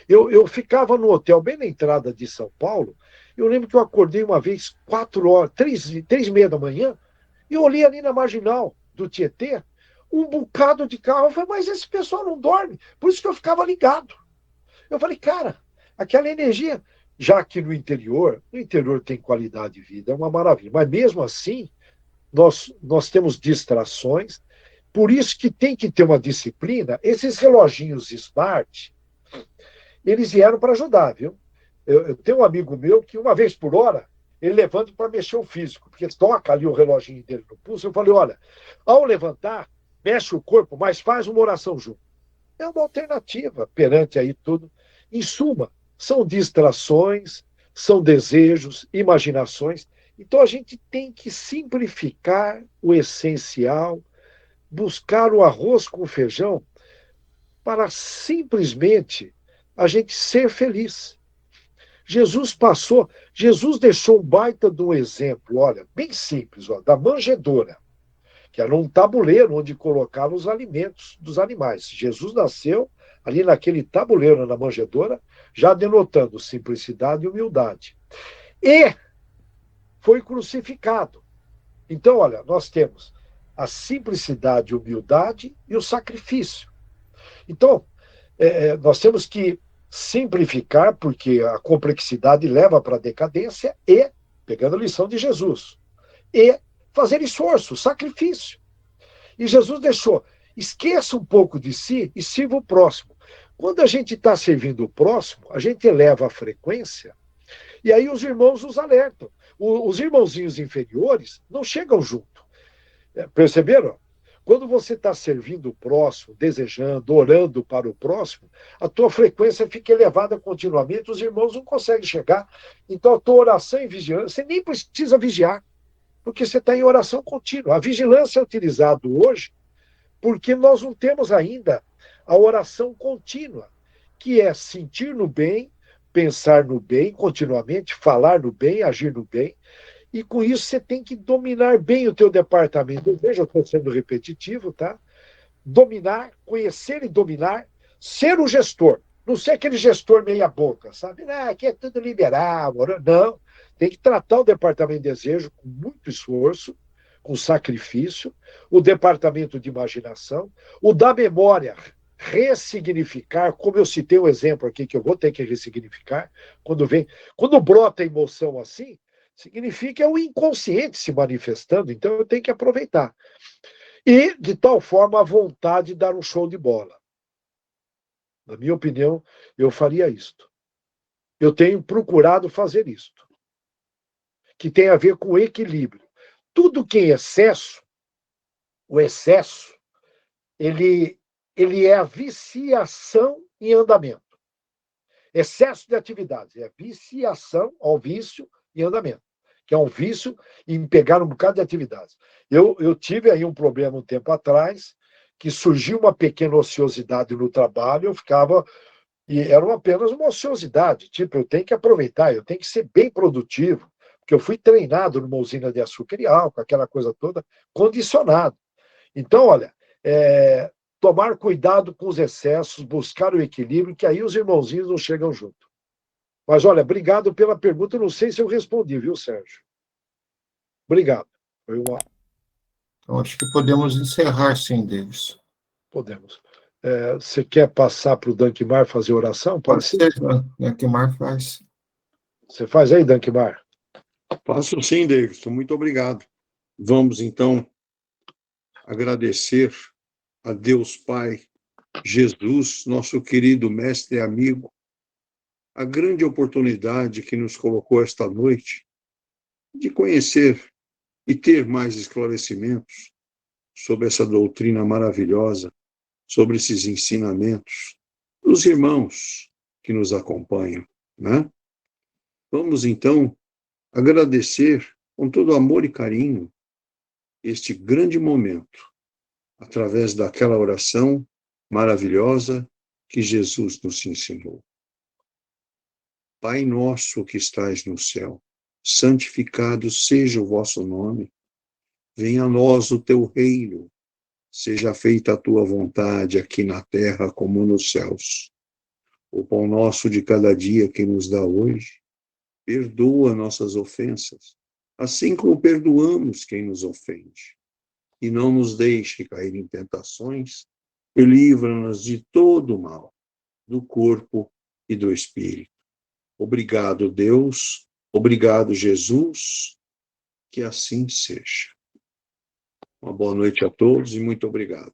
Eu ficava no hotel bem na entrada de São Paulo, eu lembro que eu acordei uma vez, 4 horas, 3h30 da manhã, e eu olhei ali na marginal do Tietê, um bocado de carro. Eu falei, mas esse pessoal não dorme. Por isso que eu ficava ligado. Eu falei, cara, aquela energia, já que no interior tem qualidade de vida, é uma maravilha. Mas mesmo assim, nós temos distrações, por isso que tem que ter uma disciplina. Esses reloginhos smart, eles vieram para ajudar, viu? Eu tenho um amigo meu que, uma vez por hora, ele levanta para mexer o físico, porque toca ali o reloginho dele no pulso. Eu falei, olha, ao levantar, mexe o corpo, mas faz uma oração junto. É uma alternativa perante aí tudo. Em suma, são distrações, são desejos, imaginações. Então, a gente tem que simplificar o essencial, buscar o arroz com feijão para simplesmente a gente ser feliz. Jesus deixou um baita de um exemplo, olha, bem simples, ó, da manjedoura, que era um tabuleiro onde colocavam os alimentos dos animais. Jesus nasceu ali naquele tabuleiro, na manjedoura, já denotando simplicidade e humildade. E foi crucificado. Então, olha, nós temos a simplicidade, a humildade e o sacrifício. Então, nós temos que simplificar, porque a complexidade leva para a decadência, e, pegando a lição de Jesus, e fazer esforço, sacrifício. E Jesus deixou, esqueça um pouco de si e sirva o próximo. Quando a gente está servindo o próximo, a gente eleva a frequência, e aí os irmãos nos alertam. Os irmãozinhos inferiores não chegam junto. Perceberam? Quando você está servindo o próximo, desejando, orando para o próximo, a tua frequência fica elevada continuamente, os irmãos não conseguem chegar. Então, a tua oração e vigilância, você nem precisa vigiar, porque você está em oração contínua. A vigilância é utilizada hoje porque nós não temos ainda a oração contínua, que é sentir no bem, pensar no bem continuamente, falar no bem, agir no bem. E com isso você tem que dominar bem o teu departamento. Eu vejo, eu estou sendo repetitivo, tá? Dominar, conhecer e dominar, ser o gestor. Não ser aquele gestor meia boca, sabe? Aqui é tudo liberal. Não, tem que tratar o departamento de desejo com muito esforço, com sacrifício, o departamento de imaginação, o da memória, ressignificar, como eu citei um exemplo aqui que eu vou ter que ressignificar, quando brota emoção assim, significa o inconsciente se manifestando, então eu tenho que aproveitar. E, de tal forma, a vontade de dar um show de bola. Na minha opinião, eu faria isto. Eu tenho procurado fazer isto, que tem a ver com equilíbrio. Tudo que é excesso, o excesso, ele é a viciação em andamento. Excesso de atividades, é viciação ao vício em andamento, que é um vício em pegar um bocado de atividades. Eu tive aí um problema um tempo atrás, que surgiu uma pequena ociosidade no trabalho, eu ficava, e era apenas uma ociosidade, tipo, eu tenho que aproveitar, eu tenho que ser bem produtivo, porque eu fui treinado numa usina de açúcar e álcool, aquela coisa toda, condicionado. Então, olha, tomar cuidado com os excessos, buscar o equilíbrio, que aí os irmãozinhos não chegam junto. Mas, olha, obrigado pela pergunta. Eu não sei se eu respondi, viu, Sérgio? Obrigado. Foi uma... Então, acho que podemos encerrar, sim, Davis. Podemos. Você quer passar para o Dankmar fazer oração? Pode ser, Dankmar faz. Você faz aí, Dankmar? Faço sim, Davis. Muito obrigado. Vamos, então, agradecer a Deus Pai Jesus, nosso querido mestre e amigo, a grande oportunidade que nos colocou esta noite de conhecer e ter mais esclarecimentos sobre essa doutrina maravilhosa, sobre esses ensinamentos dos irmãos que nos acompanham, né? Vamos, então, agradecer com todo amor e carinho este grande momento, através daquela oração maravilhosa que Jesus nos ensinou. Pai nosso que estais no céu, santificado seja o vosso nome. Venha a nós o teu reino. Seja feita a tua vontade aqui na terra como nos céus. O pão nosso de cada dia que nos dá hoje, perdoa nossas ofensas, assim como perdoamos quem nos ofende. E não nos deixe cair em tentações, e livra-nos de todo o mal, do corpo e do espírito. Obrigado, Deus. Obrigado, Jesus. Que assim seja. Uma boa noite a todos e muito obrigado.